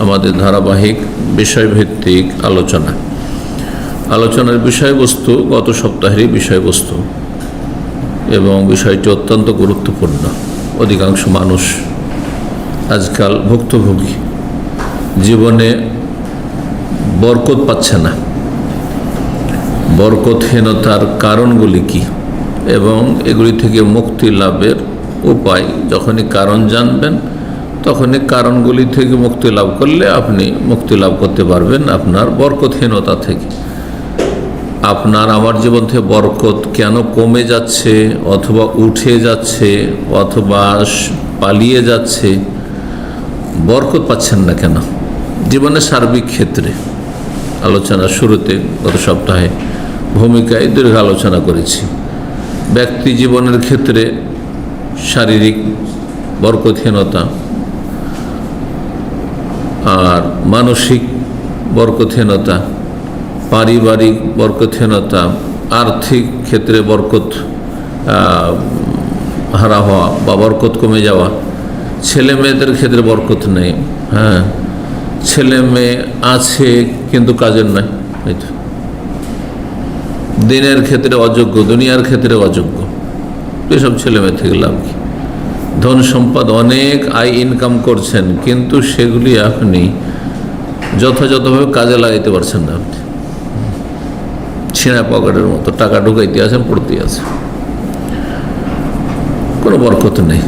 আমাদের ধারাবাহিক বিষয়ভিত্তিক আলোচনার বিষয়বস্তু গত সপ্তাহেরই বিষয়বস্তু, এবং বিষয়টি অত্যন্ত গুরুত্বপূর্ণ। অধিকাংশ মানুষ আজকাল ভুক্তভোগী, জীবনে বরকত পাচ্ছে না। বরকতহীনতার কারণগুলি কি এবং এগুলি থেকে মুক্তি লাভের উপায়, যখনই কারণ জানবেন তখনই কারণগুলি থেকে মুক্তি লাভ করলে আপনি মুক্তি লাভ করতে পারবেন আপনার বরকতহীনতা থেকে। আপনার আমার জীবন থেকে বরকত কেন কমে যাচ্ছে অথবা উঠে যাচ্ছে অথবা পালিয়ে যাচ্ছে, বরকত পাচ্ছেন না কেন, জীবনের সার্বিক ক্ষেত্রে আলোচনার শুরুতে গত সপ্তাহে ভূমিকায় দীর্ঘ আলোচনা করেছি। ব্যক্তি জীবনের ক্ষেত্রে শারীরিক বরকতহীনতা, আর মানসিক বরকতহীনতা, পারিবারিক বরকতহীনতা, আর্থিক ক্ষেত্রে বরকত হারা হওয়া বা বরকত কমে যাওয়া, ছেলে মেয়েদের ক্ষেত্রে বরকত নেই। ছেলে মেয়ে আছে কিন্তু কাজের নাই, দিনের ক্ষেত্রে অযোগ্য, দুনিয়ার ক্ষেত্রে অযোগ্য। এসব ছেলে মেয়ে থেকে লাভ কি? ধন সম্পদ অনেক আয় ইনকাম করছেন, কিন্তু সেগুলি আপনি যথাযথভাবে কাজে লাগাইতে পারছেন না। আপনি ছিঁড়া পকেটের মতো টাকা ঢুকাইতে আছেন, পড়তে আছে, কোনো বরকত নেই,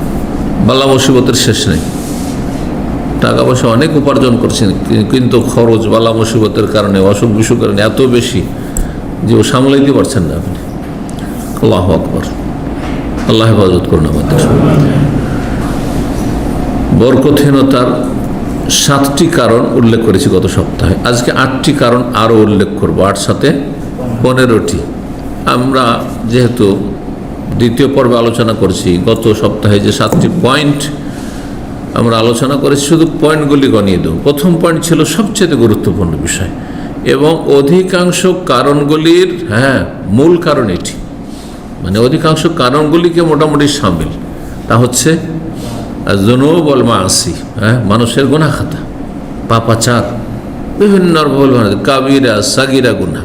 বালা মুসিবতের শেষ নেই। টাকা পয়সা অনেক উপার্জন করছেন, কিন্তু খরচ বালা মুসিবতের কারণে, অসুখ বিসুখ কারণে এত বেশি যে ও সামলাইতে পারছেন না আপনি। আল্লাহু আকবার, আল্লাহ হেফাজত করুন আমাদের। বরকতহীনতার 7টি কারণ উল্লেখ করেছি গত সপ্তাহে। আজকে 8টি কারণ আরও উল্লেখ করব, 8 সাথে 15টি। আমরা যেহেতু দ্বিতীয় পর্বে আলোচনা করছি, গত সপ্তাহে যে 7টি পয়েন্ট আমরা আলোচনা করেছি, শুধু পয়েন্টগুলি গণিয়ে দেব। প্রথম পয়েন্ট ছিল সবচেয়ে গুরুত্বপূর্ণ বিষয় এবং অধিকাংশ কারণগুলির মূল কারণ এটি, মানে অধিকাংশ কারণগুলিকে মোটামুটি সামিল। তা হচ্ছে যুনুব ওয়াল মাআসি, মানুষের গুনাহ খাতা, পাপাচার, বিভিন্ন কাবিরা সাগিরা গুনাহ,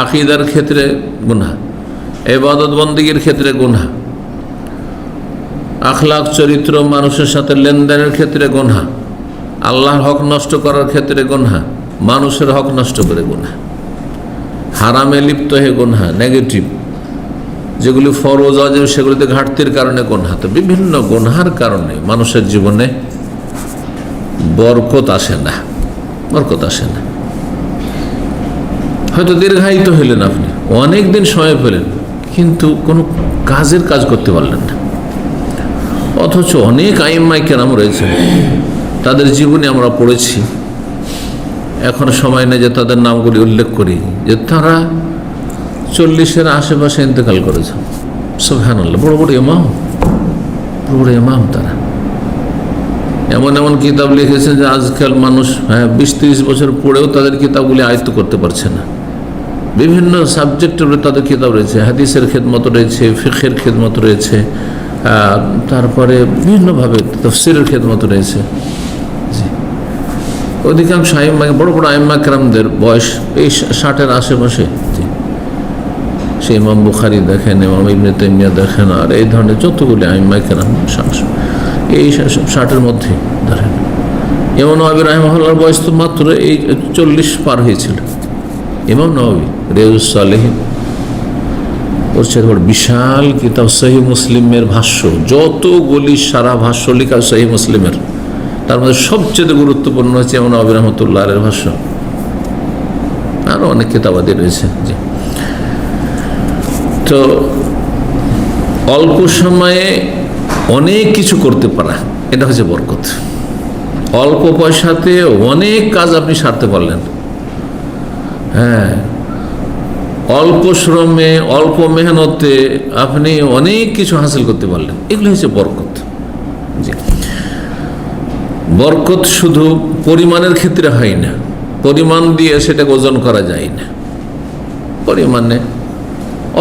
আকীদার ক্ষেত্রে গুনাহ, ইবাদত বন্দেগীর ক্ষেত্রে গুনাহ, আখলাক চরিত্র মানুষের সাথে লেনদেনের ক্ষেত্রে গুনাহ, আল্লাহর হক নষ্ট করার ক্ষেত্রে গুনাহ, মানুষের হক নষ্ট করে গুনাহ, হারামে লিপ্ত হয়ে গুনাহ, নেগেটিভ যেগুলি ফরজ ওয়াজিব সেগুলিতে ঘাটতির কারণে গুনাহ। তো বিভিন্ন গুনাহের কারণে মানুষের জীবনে বরকত আসে না। হয়তো দীর্ঘায়িত হইলেন, আপনি অনেক দিন সময় পেলেন, কিন্তু কোনো কাজ করতে পারলেন না। অথচ অনেক আইম্মায়ে কেরাম রয়েছে, তাদের জীবনে আমরা পড়েছি, এখন সময় নেই যে তাদের নামগুলি উল্লেখ করি, যে তারা 40-এর আশেপাশে ইন্তেকাল করেছেন। সুবহানাল্লাহ, বড় বড় ইমাম তারা। এমন কিতাব লিখেছেন যে আজকাল মানুষ 20-30 বছর পড়েও তাদের কিতাবগুলি আয়ত্ত করতে পারছে না। বিভিন্ন সাবজেক্টের তাদের কিতাব রয়েছে, হাদিসের খেদমত রয়েছে, ফিকহের খেদমত রয়েছে, তারপরে বিভিন্নভাবে তাফসীরের খেদমত রয়েছে। অধিকাংশ বড় বড় আইম্মা কেরামদের বয়স এই 60-এর আশেপাশে। সে ইমাম বুখারী দেখেন, ইমাম ইবনে তাইমিয়া দেখেন, আর এই ধরনের যতগুলি আইম্মা কেরাম এই 60-এর মধ্যে ধরেন। ইমাম নওয়াবী রাহিমাহুল্লাহর বয়স তো মাত্র এই 40 পার হয়েছিল। ইমাম নওয়াবী রিয়াজুস সালেহিন, ওর চেয়ে বড় বিশাল কিতাব সহিহ মুসলিমের ভাষ্য, যতগুলি সারা ভাষ্য লেখা সহিহ মুসলিমের, তার মধ্যে সবচেয়ে গুরুত্বপূর্ণ হচ্ছে ইমাম নওয়াবী রাহমাতুল্লাহর ভাষ্য। আরও অনেক কিতাবাদি রয়েছে। তো অল্প সময়ে অনেক কিছু করতে পারা, এটা হচ্ছে বরকত। অল্প পয়সাতে অনেক কাজ আপনি সারতে পারলেন। অল্প শ্রমে অল্প মেহনতে আপনি অনেক কিছু হাসিল করতে পারলেন, এগুলো হচ্ছে বরকত। বরকত শুধু পরিমাণের ক্ষেত্রে হয় না, পরিমাণ দিয়ে সেটাকে ওজন করা যায় না। পরিমাণে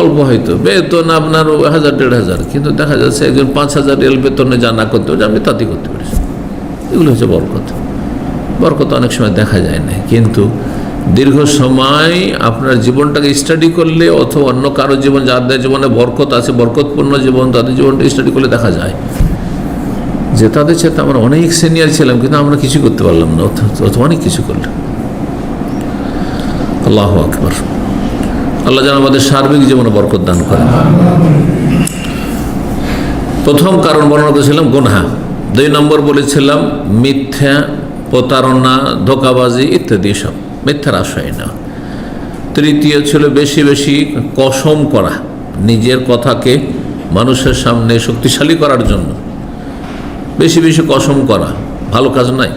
অল্প হয়তো বেতন আপনার 1000-1500, কিন্তু দেখা যাচ্ছে একজন 5000 রিয়াল বেতনে যা না করতে পারে আপনি তাতে করতে পারেন, এগুলো হচ্ছে বরকত। বরকত অনেক সময় দেখা যায় না, কিন্তু দীর্ঘ সময় আপনার জীবনটাকে স্টাডি করলে অথবা অন্য কারো জীবন, যাদের জীবনে বরকত আছে, বরকতপূর্ণ জীবন, তাদের জীবনটা স্টাডি করলে দেখা যায় যে তাদের সাথে আমরা অনেক সিনিয়র ছিলাম, কিন্তু আমরা কিছু করতে পারলাম না, অথবা অনেক কিছু করলাম। আল্লাহু আকবার। আল্লাহ যেন আমাদের সার্বিক জীবনে বরকত দান করেন। প্রথম কারণ বর্ণনা করেছিলাম গুনাহ, 2 নম্বর বলেছিলাম মিথ্যা, প্রতারণা, ধোঁকাবাজি ইত্যাদি, সব মিথ্যার আশ্রয় না। তৃতীয় ছিল বেশি বেশি কসম করা, নিজের কথাকে মানুষের সামনে শক্তিশালী করার জন্য বেশি বেশি কসম করা ভালো কাজ নয়।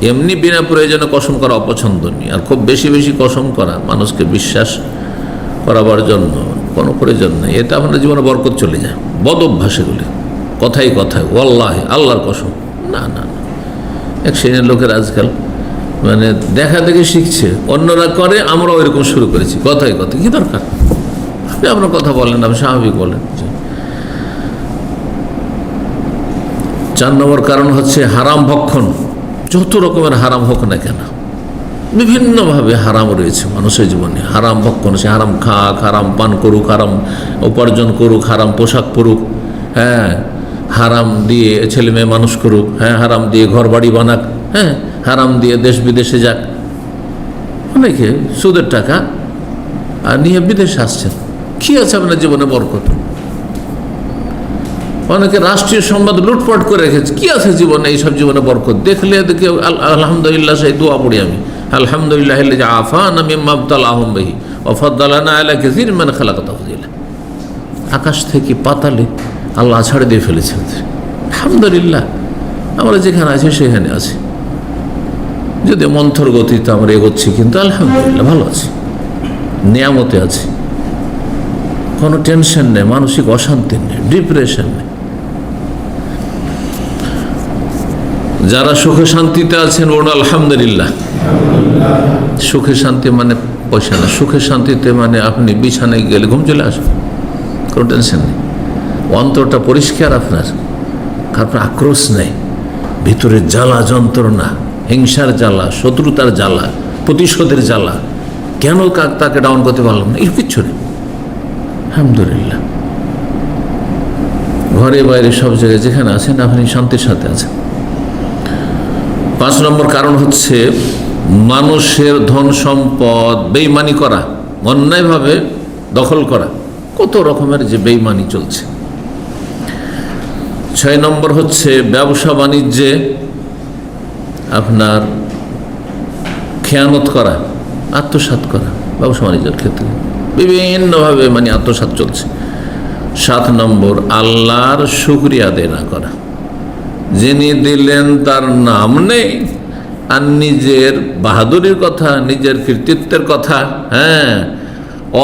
এমনি বিনা প্রয়োজনে কসম করা অপছন্দনীয়, আর খুব বেশি বেশি কসম করা মানুষকে বিশ্বাস করাবার জন্য কোনো প্রয়োজন নেই। এতে আপনার জীবনে বরকত চলে যায়। বদ অভ্যাস এগুলি, কথাই কথায় ওয়াল্লাহি, আল্লাহর কসম, না না না। এক শ্রেণীর লোকের আজকাল মানে দেখা দেখে শিখছে, অন্যরা করে, আমরাও এরকম শুরু করেছি, কথাই কথা। কি দরকার, আপনি আপনার কথা বলেন, আপনি স্বাভাবিক বলেন। 4 নম্বর কারণ হচ্ছে হারাম ভক্ষণ। যত রকমের হারাম হোক না কেন, বিভিন্নভাবে হারাম রয়েছে মানুষের জীবনে। হারাম ভক্ষণ, সে হারাম খাক, হারাম পান করুক, হারাম উপার্জন করুক, হারাম পোশাক পরুক, হ্যাঁ, হারাম দিয়ে ছেলে মেয়ে মানুষ করুক, হ্যাঁ, হারাম দিয়ে ঘর বাড়ি বানাক, হ্যাঁ, হারাম দিয়ে দেশ বিদেশে যাক। অনেকে সুদের টাকা আর নিয়ে বিদেশে আসছেন, কি আছে আপনার জীবনে বরকত? অনেকে রাষ্ট্রীয় সম্পদ লুটপাট করে রেখেছে, কি আছে জীবনে? এইসব জীবনে বরকত দেখলে দেখে আলহামদুলিল্লাহ, সেই দোয়া পড়ি আমি, আলহামদুলিল্লাহ আফানা মিম্মা ইবতালাহুম বিহি ওয়া ফাদ্দালানা আলা কাসীরিন মিন খালাকা তাফদীলা। আকাশ থেকে পাতালে আল্লাহ ছাড়ে দিয়ে ফেলেছেন। আলহামদুলিল্লাহ, আমরা যেখানে আছি সেখানে আছি, যদি মন্থর গতিতে আমরা এগোচ্ছি, কিন্তু আলহামদুলিল্লাহ ভালো আছি, নিয়ামতে আছি, কোনো টেনশন নেই, মানসিক অশান্তি নেই, ডিপ্রেশন নেই। যারা সুখে শান্তিতে আছেন বলুন আলহামদুলিল্লাহ। সুখে শান্তি মানে পয়সা না, সুখে শান্তিতে মানে আপনি বিছানায় গেলে ঘুম চলে আসবে, কোনো টেনশন নেই, অন্তরটা পরিষ্কার আপনার, কারণ আক্রোশ নেই, ভিতরে জ্বালা যন্ত্রণা, হিংসার জ্বালা, শত্রুতার জ্বালা, প্রতিশোধের জ্বালা, কেন তাকে ডাউন করতে পারলাম না, এর কিচ্ছু নেই। আলহামদুলিল্লাহ, ঘরে বাইরে সব জায়গায় যেখানে আছেন আপনি শান্তির সাথে আছেন। 5 নম্বর কারণ হচ্ছে মানুষের ধন সম্পদ বেইমানি করা, অন্যায়ভাবে দখল করা, কত রকমের যে বেইমানি চলছে। 6 নম্বর হচ্ছে ব্যবসা বাণিজ্যে আপনার খেয়ানত করা, আত্মসাৎ করা, ব্যবসা বাণিজ্যের ক্ষেত্রে বিভিন্নভাবে মানে আত্মসাৎ চলছে। 7 নম্বর আল্লাহর শুকরিয়া আদায় না করা, যিনি দিলেন তার নাম নেই, আর নিজের বাহাদুরির কথা, নিজের কৃতিত্বের কথা, হ্যাঁ,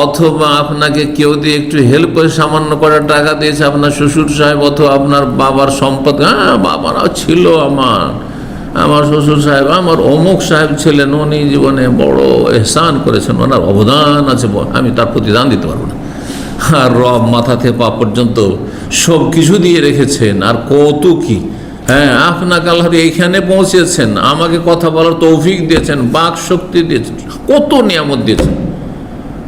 অথবা আপনাকে কেউ দিয়ে একটু হেল্প করে সামান্য করে টাকা দিয়েছে, আপনার শ্বশুর সাহেব অথবা আপনার বাবার সম্পদ, হ্যাঁ বাবারা ছিল আমার শ্বশুর সাহেব, আমার অমুক সাহেব ছিলেন, উনি জীবনে বড় এহসান করেছেন, ওনার অবদান আছে, আমি তার প্রতি দান দিতে পারবো না। আর রব মাথা থেকে পা পর্যন্ত সব কিছু দিয়ে রেখেছেন, আর কত কি, হ্যাঁ, আপনাকে আল্লাহ এইখানে পৌঁছেছেন, আমাকে কথা বলার তৌফিক দিয়েছেন, বাক শক্তি দিয়েছেন, কত নিয়ামত দিয়েছেন।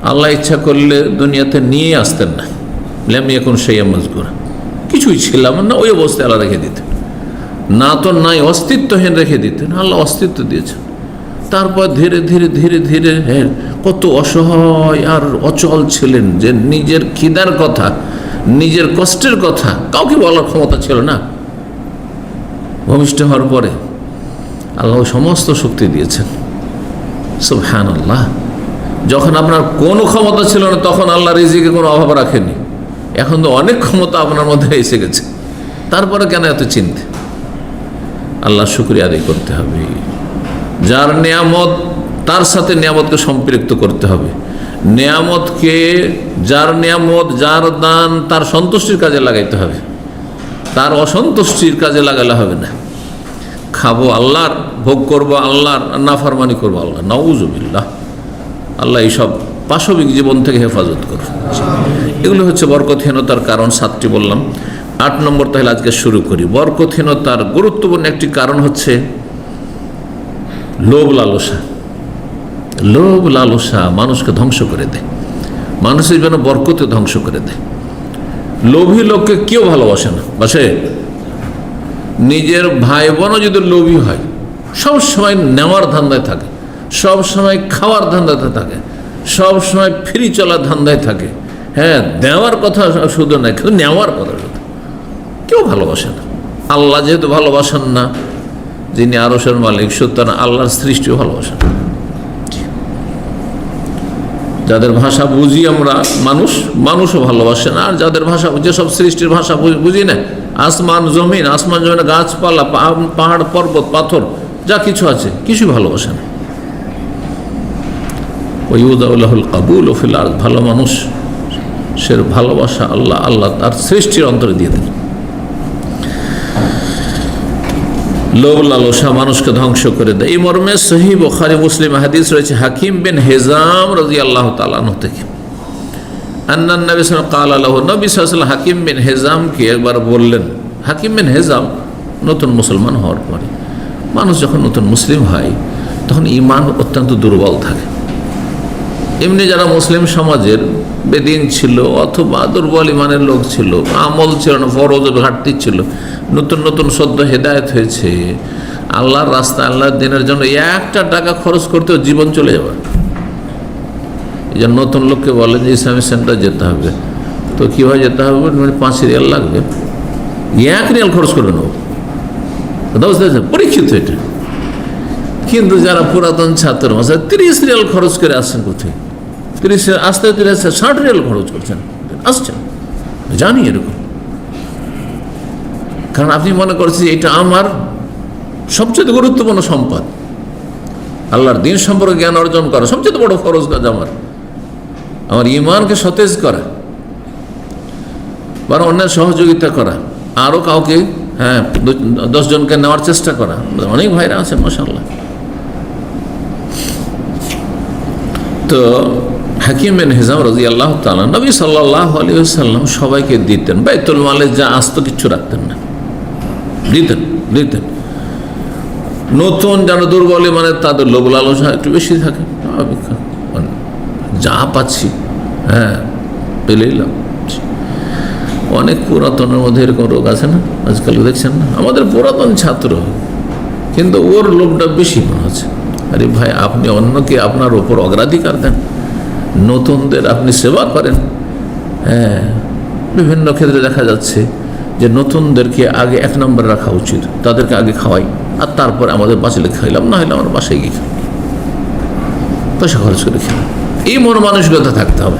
আল্লাহ ইচ্ছা করলে দুনিয়াতে নিয়ে আসতেন না, লেমি এখন সেই মজগুরা, কিছুই ছিলাম না, ওই অবস্থায় আল্লাহ রেখে দিতেন, না তো নাই, অস্তিত্বহীন রেখে দিতেন। আল্লাহ অস্তিত্ব দিয়েছেন, তারপর ধীরে ধীরে ধীরে ধীরে কত অসহায় আর অচল ছিলেন, যে নিজের খিদার কথা, নিজের কষ্টের কথা কাউকে বলার ক্ষমতা ছিল না। ভূমিষ্ঠ হওয়ার পরে আল্লাহ সমস্ত শক্তি দিয়েছেন, সুবহানাল্লাহ। যখন আপনার কোনো ক্ষমতা ছিল না, তখন আল্লাহ রিজিকে কোনো অভাব রাখেনি। এখন তো অনেক ক্ষমতা আপনার মধ্যে এসে গেছে, তারপরে কেন এত চিন্তা? আল্লাহ শুকরিয়া আদায় করতে হবে। যার নিয়ামত, তার সাথে নিয়ামতকে সম্পৃক্ত করতে হবে। নিয়ামতকে, যার নিয়ামত, যার দান, তার সন্তুষ্টির কাজে লাগাইতে হবে, তার অসন্তুষ্টির কাজে লাগালে হবে না। খাবো আল্লাহর, ভোগ করবো আল্লাহর, নাফরমানি করবো আল্লাহ, নাউজুবিল্লাহ। আল্লাহ এইসব পাশবিক জীবন থেকে হেফাজত করো। এগুলো হচ্ছে বরকতহীনতার কারণ, 7টি বললাম। 8 নম্বর তাহলে আজকে শুরু করি। বরকতহীনতার গুরুত্বপূর্ণ একটি কারণ হচ্ছে লোভ লালসা, লোভ লালসা মানুষকে ধ্বংস করে দেয়, মানুষের জন্য বরকতে ধ্বংস করে দেয়। লোভী লোককে কেউ ভালোবাসে না, বাসে? নিজের ভাই বোনও যদি লোভী হয়, সব সময় নেওয়ার ধান্দায় থাকে, সব সময় খাওয়ার ধান্দাতে থাকে, সব সময় ফ্রি চলার ধান্দায় থাকে, হ্যাঁ, দেওয়ার কথা শুধু নয়, কিন্তু নেওয়ার কথা শুধু, কেউ ভালোবাসে না। আল্লাহ যেহেতু ভালোবাসেন না, যিনি আরশের মালিক, সুতরাং আল্লাহর সৃষ্টিও ভালোবাসেন না। যাদের ভাষা বুঝি আমরা মানুষও ভালোবাসে না, আর যাদের ভাষা, যেসব সৃষ্টির ভাষা বুঝি না, আসমান জমিন, গাছপালা, পাহাড় পর্বত পাথর, যা কিছু আছে কিছু ভালোবাসে না। ওয়ুদাউল্লাহুল কাবুল ও ফিল আরদ, ভালো মানুষ সে ভালোবাসা আল্লাহ তার সৃষ্টির অন্তরে দিয়ে দেন। লোভ লালসা মানুষকে ধ্বংস করে দেয়। এই মর্মে সহিহ বুখারী মুসলিম হাদিস রয়েছে হাকিম বিন হিজাম রাদিয়াল্লাহু তাআলা আনহু থেকে, আন্নান নবী সাল্লাল্লাহু আলাইহি ওয়াসাল্লাম ক্বালা লাহু, নবী সাল্লাল্লাহু আলাইহি ওয়াসাল্লাম হাকিম বিন হিজামকে একবার বললেন। হাকিম বিন হিজাম নতুন মুসলমান হওয়ার পরে, মানুষ যখন নতুন মুসলিম হয় তখন ঈমান অত্যন্ত দুর্বল থাকে। এমনি যারা মুসলিম সমাজের বেদিন ছিল অথবা দুর্বল ইমানের লোক ছিল, আমল ছিল না, ফরজের ঘাটতি ছিল, নতুন নতুন সদ্য হেদায়েত হয়েছে, আল্লাহর রাস্তা, আল্লাহর দিনের জন্য একটা টাকা খরচ করতেও জীবন চলে যাবে। এই যে নতুন লোককে বলে যে ইসলামিক সেন্টার যেতে হবে, তো কীভাবে যেতে হবে, মানে 5 রিয়াল লাগবে, 1 রিয়াল খরচ করে নেব, পরীক্ষিত এটা। কিন্তু যারা পুরাতন ছাত্র 30 রিয়াল খরচ করে আসছেন, কোথায় 30 আসতে 60 রিয়াল খরচ করছেন, আসছেন, জানি এরকম। কারণ আপনি মনে করছেন এটা আমার সবচেয়ে গুরুত্বপূর্ণ সম্পদ, আল্লাহর দিন সম্পর্কে জ্ঞান অর্জন করা সবচেয়ে বড় ফরজ কাজ আমার ঈমানকে সতেজ করা, বরং অন্যের সহযোগিতা করা, আরও কাউকে, হ্যাঁ, 10 জনকে নেওয়ার চেষ্টা করা। অনেক ভাইরা আছে মাশাআল্লাহ। তো হাকিম বিন হিজাম রাদিয়াল্লাহু তাআলা, নবী সাল্লাল্লাহু আলাইহি ওয়াসাল্লাম সবাইকে দিতেন, বাইতুল মালে যা আসতো কিচ্ছু রাখতেন না, দিতেন। নতুন যারা দুর্বল মানে তাদের লোভ লালসা একটু বেশি থাকে, যা পাচ্ছি, হ্যাঁ, পেলেই লাভ। অনেক পুরাতনের মধ্যে এরকম রোগ আছে না, আজকাল দেখছেন না, আমাদের পুরাতন ছাত্র, কিন্তু ওর লোভটা বেশি মনে হচ্ছে। আরে ভাই, আপনি অন্যকে আপনার ওপর অগ্রাধিকার দেন, নতুনদের আপনি সেবা করেন। হ্যাঁ, বিভিন্ন ক্ষেত্রে দেখা যাচ্ছে যে নতুনদেরকে আগে 1 নম্বরে রাখা উচিত, তাদেরকে আগে খাওয়াই, আর তারপর আমাদের বাঁচলে খাইলাম, না হলে আমার বাসায় গিয়ে খাই, পয়সা খরচ করে খেলাম। এই মন মানসিকতা থাকতে হবে।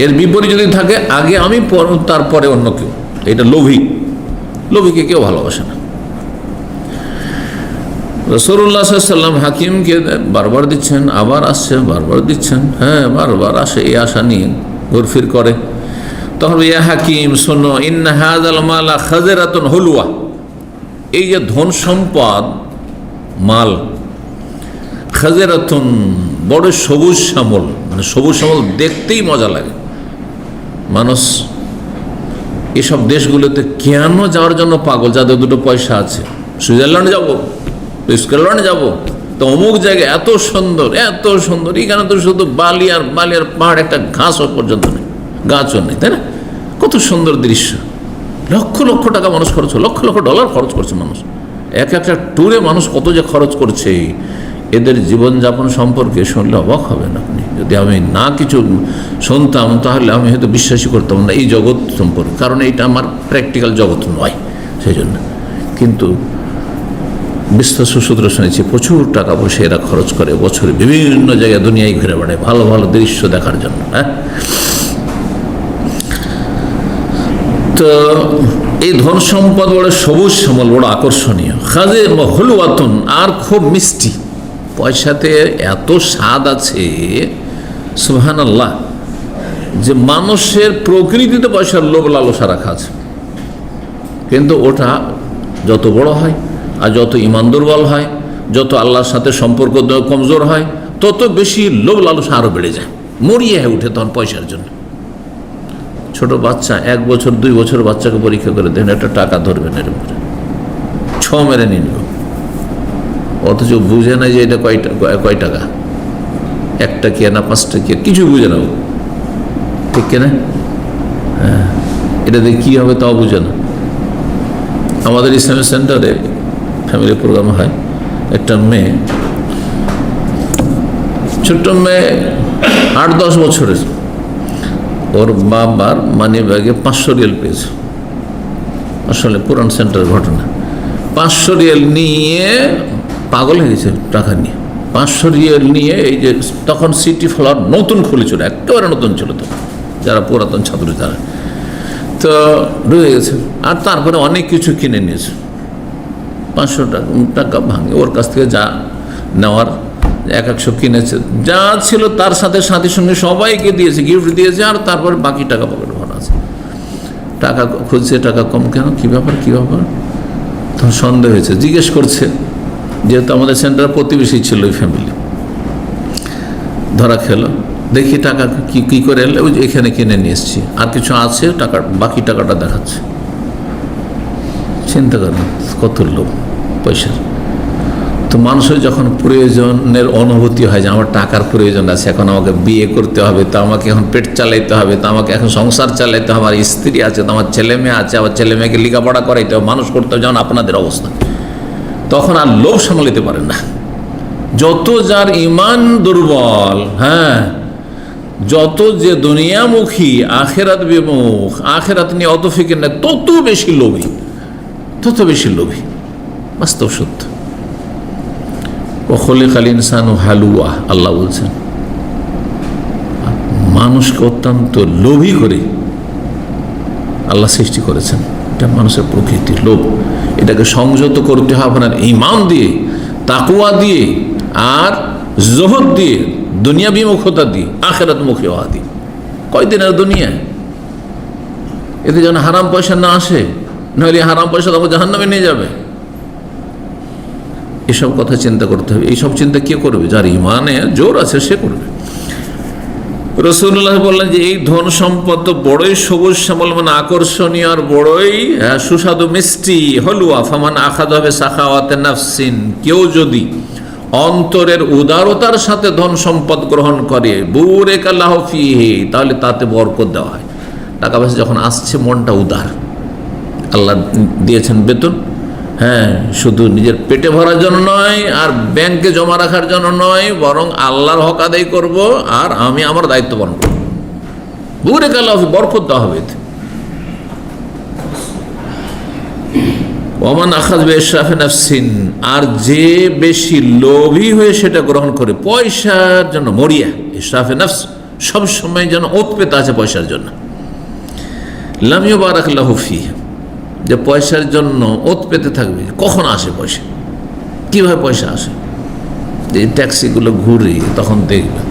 এর বিপরীত যদি থাকে, আগে আমি, তারপরে অন্য কেউ, এটা লোভীকে কেউ ভালোবাসে না। রাসূলুল্লাহ সাল্লাল্লাহু আলাইহি ওয়াসাল্লাম হাকিমকে বারবার দিচ্ছেন, আবার আসছে, বারবার দিচ্ছেন, হ্যাঁ, বারবার আসে, এই আশা নিয়ে ঘুরফির করে। তখন ইয়া হাকিম শোনো, ইন্না হাযাল মালা খাযরাতুন হুলওয়া, এই যে ধন সম্পদ, মাল, খাযরাতুন বড় সবুজ শ্যামল, মানে সবুজ শ্যামল দেখতেই মজা লাগে। মানুষ এসব দেশগুলোতে কেন যাওয়ার জন্য পাগল, যাদের 2 পয়সা আছে, সুইজারল্যান্ড যাবো, স্কটল্যান্ড যাবো, তো অমুক জায়গায় এত সুন্দর, এখানে তো শুধু বালি আর পাহাড়, একটা ঘাসও পর্যন্ত নেই, গাছও নেই, তাই না? কত সুন্দর দৃশ্য, লক্ষ লক্ষ টাকা মানুষ খরচ, লক্ষ লক্ষ ডলার খরচ করছে মানুষ, একটা ট্যুরে মানুষ কত যে খরচ করছে। এদের জীবনযাপন সম্পর্কে শুনলে অবাক হবেন আপনি। যদি আমি না কিছু শুনতাম তাহলে আমি হয়তো বিশ্বাসই করতাম না এই জগৎ সম্পর্কে, কারণ এইটা আমার প্র্যাকটিক্যাল জগৎ নয়, সেই জন্য। কিন্তু বিশ্বস্ত সূত্র শুনেছি প্রচুর টাকা পয়সা এরা খরচ করে, বছরে বিভিন্ন জায়গায় দুনিয়ায় ঘুরে বেড়ায় ভালো ভালো দৃশ্য দেখার জন্য। হ্যাঁ, তো এই ধন সম্পদ বড় সবুজ শ্যামল, বড় আকর্ষণীয়, খাজে হলুয়াতুন, আর খুব মিষ্টি, পয়সাতে এত স্বাদ আছে সুবহানাল্লাহ, যে মানুষের প্রকৃতিতে পয়সার লোভ লালসা রাখা আছে, কিন্তু ওটা যত বড় হয় আর যত ঈমান দুর্বল হয়, যত আল্লাহর সাথে সম্পর্ক কমজোর হয়, তত বেশি লোভ লালসা আরও বেড়ে যায়, মরিয়ে হয়ে উঠে তখন পয়সার জন্য। ছোট বাচ্চা, 1 বছর 2 বছর বাচ্চাকে পরীক্ষা করে দেন, একটা টাকা ধরবেন, এর উপরে 6 মেরে নিন, অথচ বুঝে না যে এটা কয় টাকা, 1 টাকা না 5 টাকা, কিছু বুঝে না, ঠিক কিনা? হ্যাঁ, এটা দিয়ে কী হবে তাও বুঝে না। আমাদের ইসলামিক সেন্টারে ফ্যামিলি প্রোগ্রাম হয়, একটা মেয়ে, ছোট্ট মেয়ে, 8-10 বছরের, ওর বাবার মানি ব্যাগে 500 রিয়াল পেয়েছে। আসলে পুরান সেন্টারের ঘটনা। 500 রিয়াল নিয়ে পাগল হয়ে গেছে, টাকা নিয়ে 500 রিয়াল নিয়ে, এই যে তখন সিটি ফ্লাওয়ার নতুন খুলেছিল, একেবারে নতুন ছিল, তো যারা পুরাতন ছাত্র তারা তো ঢুকে গেছে। আর তারপরে অনেক কিছু কিনে নিয়েছে, 500 টাকা ভাঙে ওর কাছ থেকে যা নেওয়ার, 100 কিনেছে, যা ছিল তার সাথে সাথীর সঙ্গে সবাইকে দিয়েছে, গিফট দিয়েছে, আর তারপরে বাকি টাকা পকেটে ভরা আছে। টাকা খুঁজছে, টাকা কম কেন, কী ব্যাপার কী ব্যাপার, তখন সন্দেহ হয়েছে, জিজ্ঞেস করছে, যেহেতু আমাদের সেন্টার প্রতিবেশী ছিল ওই ফ্যামিলি, ধরা খেলো, দেখি টাকা কি করে এলে, ওই এখানে কিনে নিয়ে এসছি, আর কিছু আছে, টাকা বাকি টাকাটা দেখাচ্ছে। চিন্তা করেন কত লোভ পয়সার। তো মানুষের যখন প্রয়োজনের অনুভূতি হয় যে আমার টাকার প্রয়োজন আছে, এখন আমাকে বিয়ে করতে হবে, তো আমাকে এখন পেট চালাইতে হবে, তো আমাকে এখন সংসার চালাইতে হবে, আমার স্ত্রী আছে, তো আমার ছেলে মেয়ে আছে, আবার ছেলে মেয়েকে লেখাপড়া করাইতে হবে, মানুষ করতে হবে, যেমন আপনাদের অবস্থা, তখন আর লোভ সামলাতে পারেন না। যত যার ইমান দুর্বল, হ্যাঁ, যত যে দুনিয়ামুখী, আখেরাত বিমুখ, আখেরাত নিয়ে অত ফিকির না, তত বেশি লোভী, তত বেশি লোভী, বাস্তব সত্য। খলিকাল ইনসানু হালুয়া, আল্লাহ বলছেন মানুষকে অত্যন্ত লোভী করে আল্লাহ সৃষ্টি করেছেন। এটা মানুষের প্রকৃতি, লোভ। এটাকে সংযত করতে হবে আপনার ঈমান দিয়ে, তাকওয়া দিয়ে, আর জুহুদ দিয়ে, দুনিয়া বিমুখতা দিয়ে, আখিরাত মুখী হওয়া দিয়ে। কয়দিনের দুনিয়া, এতে যেন হারাম পয়সা না আসে, নইলে হারাম পয়সা তোমাকে জাহান্নামে নিয়ে যাবে। এসব কথা চিন্তা করতে হবে। এইসব চিন্তা কে করবে? যার ইমানে জোর আছে সে করবে। রাসূলুল্লাহ বললেন যে এই ধন সম্পদ তো বড়ই সবুজ শ্যামল, মানে আকর্ষণীয়, আর বড়ই সুস্বাদু মিষ্টি, হলুয়া। ফামান আখাযা বিসাখাওয়াতি নাফসিন, কেউ যদি অন্তরের উদারতার সাথে ধন সম্পদ গ্রহণ করে, বুরিকা লাহু ফীহি, তাহলে তাতে বরকত দেওয়া হয়। টাকা পয়সা যখন আসছে, মনটা উদার, আল্লাহ দিয়েছেন বেতন, হ্যাঁ, শুধু নিজের পেটে ভরার জন্য নয়, আর ব্যাংকে জমা রাখার জন্য নয়, বরং আল্লাহর হক আদায় করব, আর আমি আমার দায়িত্ব পালন করব, বুরিকা লাহু ফীহি, বরকত দেওয়া হবে এতে। ওমান আখাযা বিইসরাফি নাফসিন, আর যে বেশি লোভী হয়ে সেটা গ্রহণ করে পয়সার জন্য, মরিয়া ইসরাফে নফস, সবসময় যেন ওত পেতে আছে পয়সার জন্য, লাম ইউবারাক লাহু ফীহি, যে পয়সার জন্য ওত পেতে থাকবে, কখন আসে পয়সা, কীভাবে পয়সা আসে, যে ট্যাক্সিগুলো ঘুরে, তখন দেখবেন,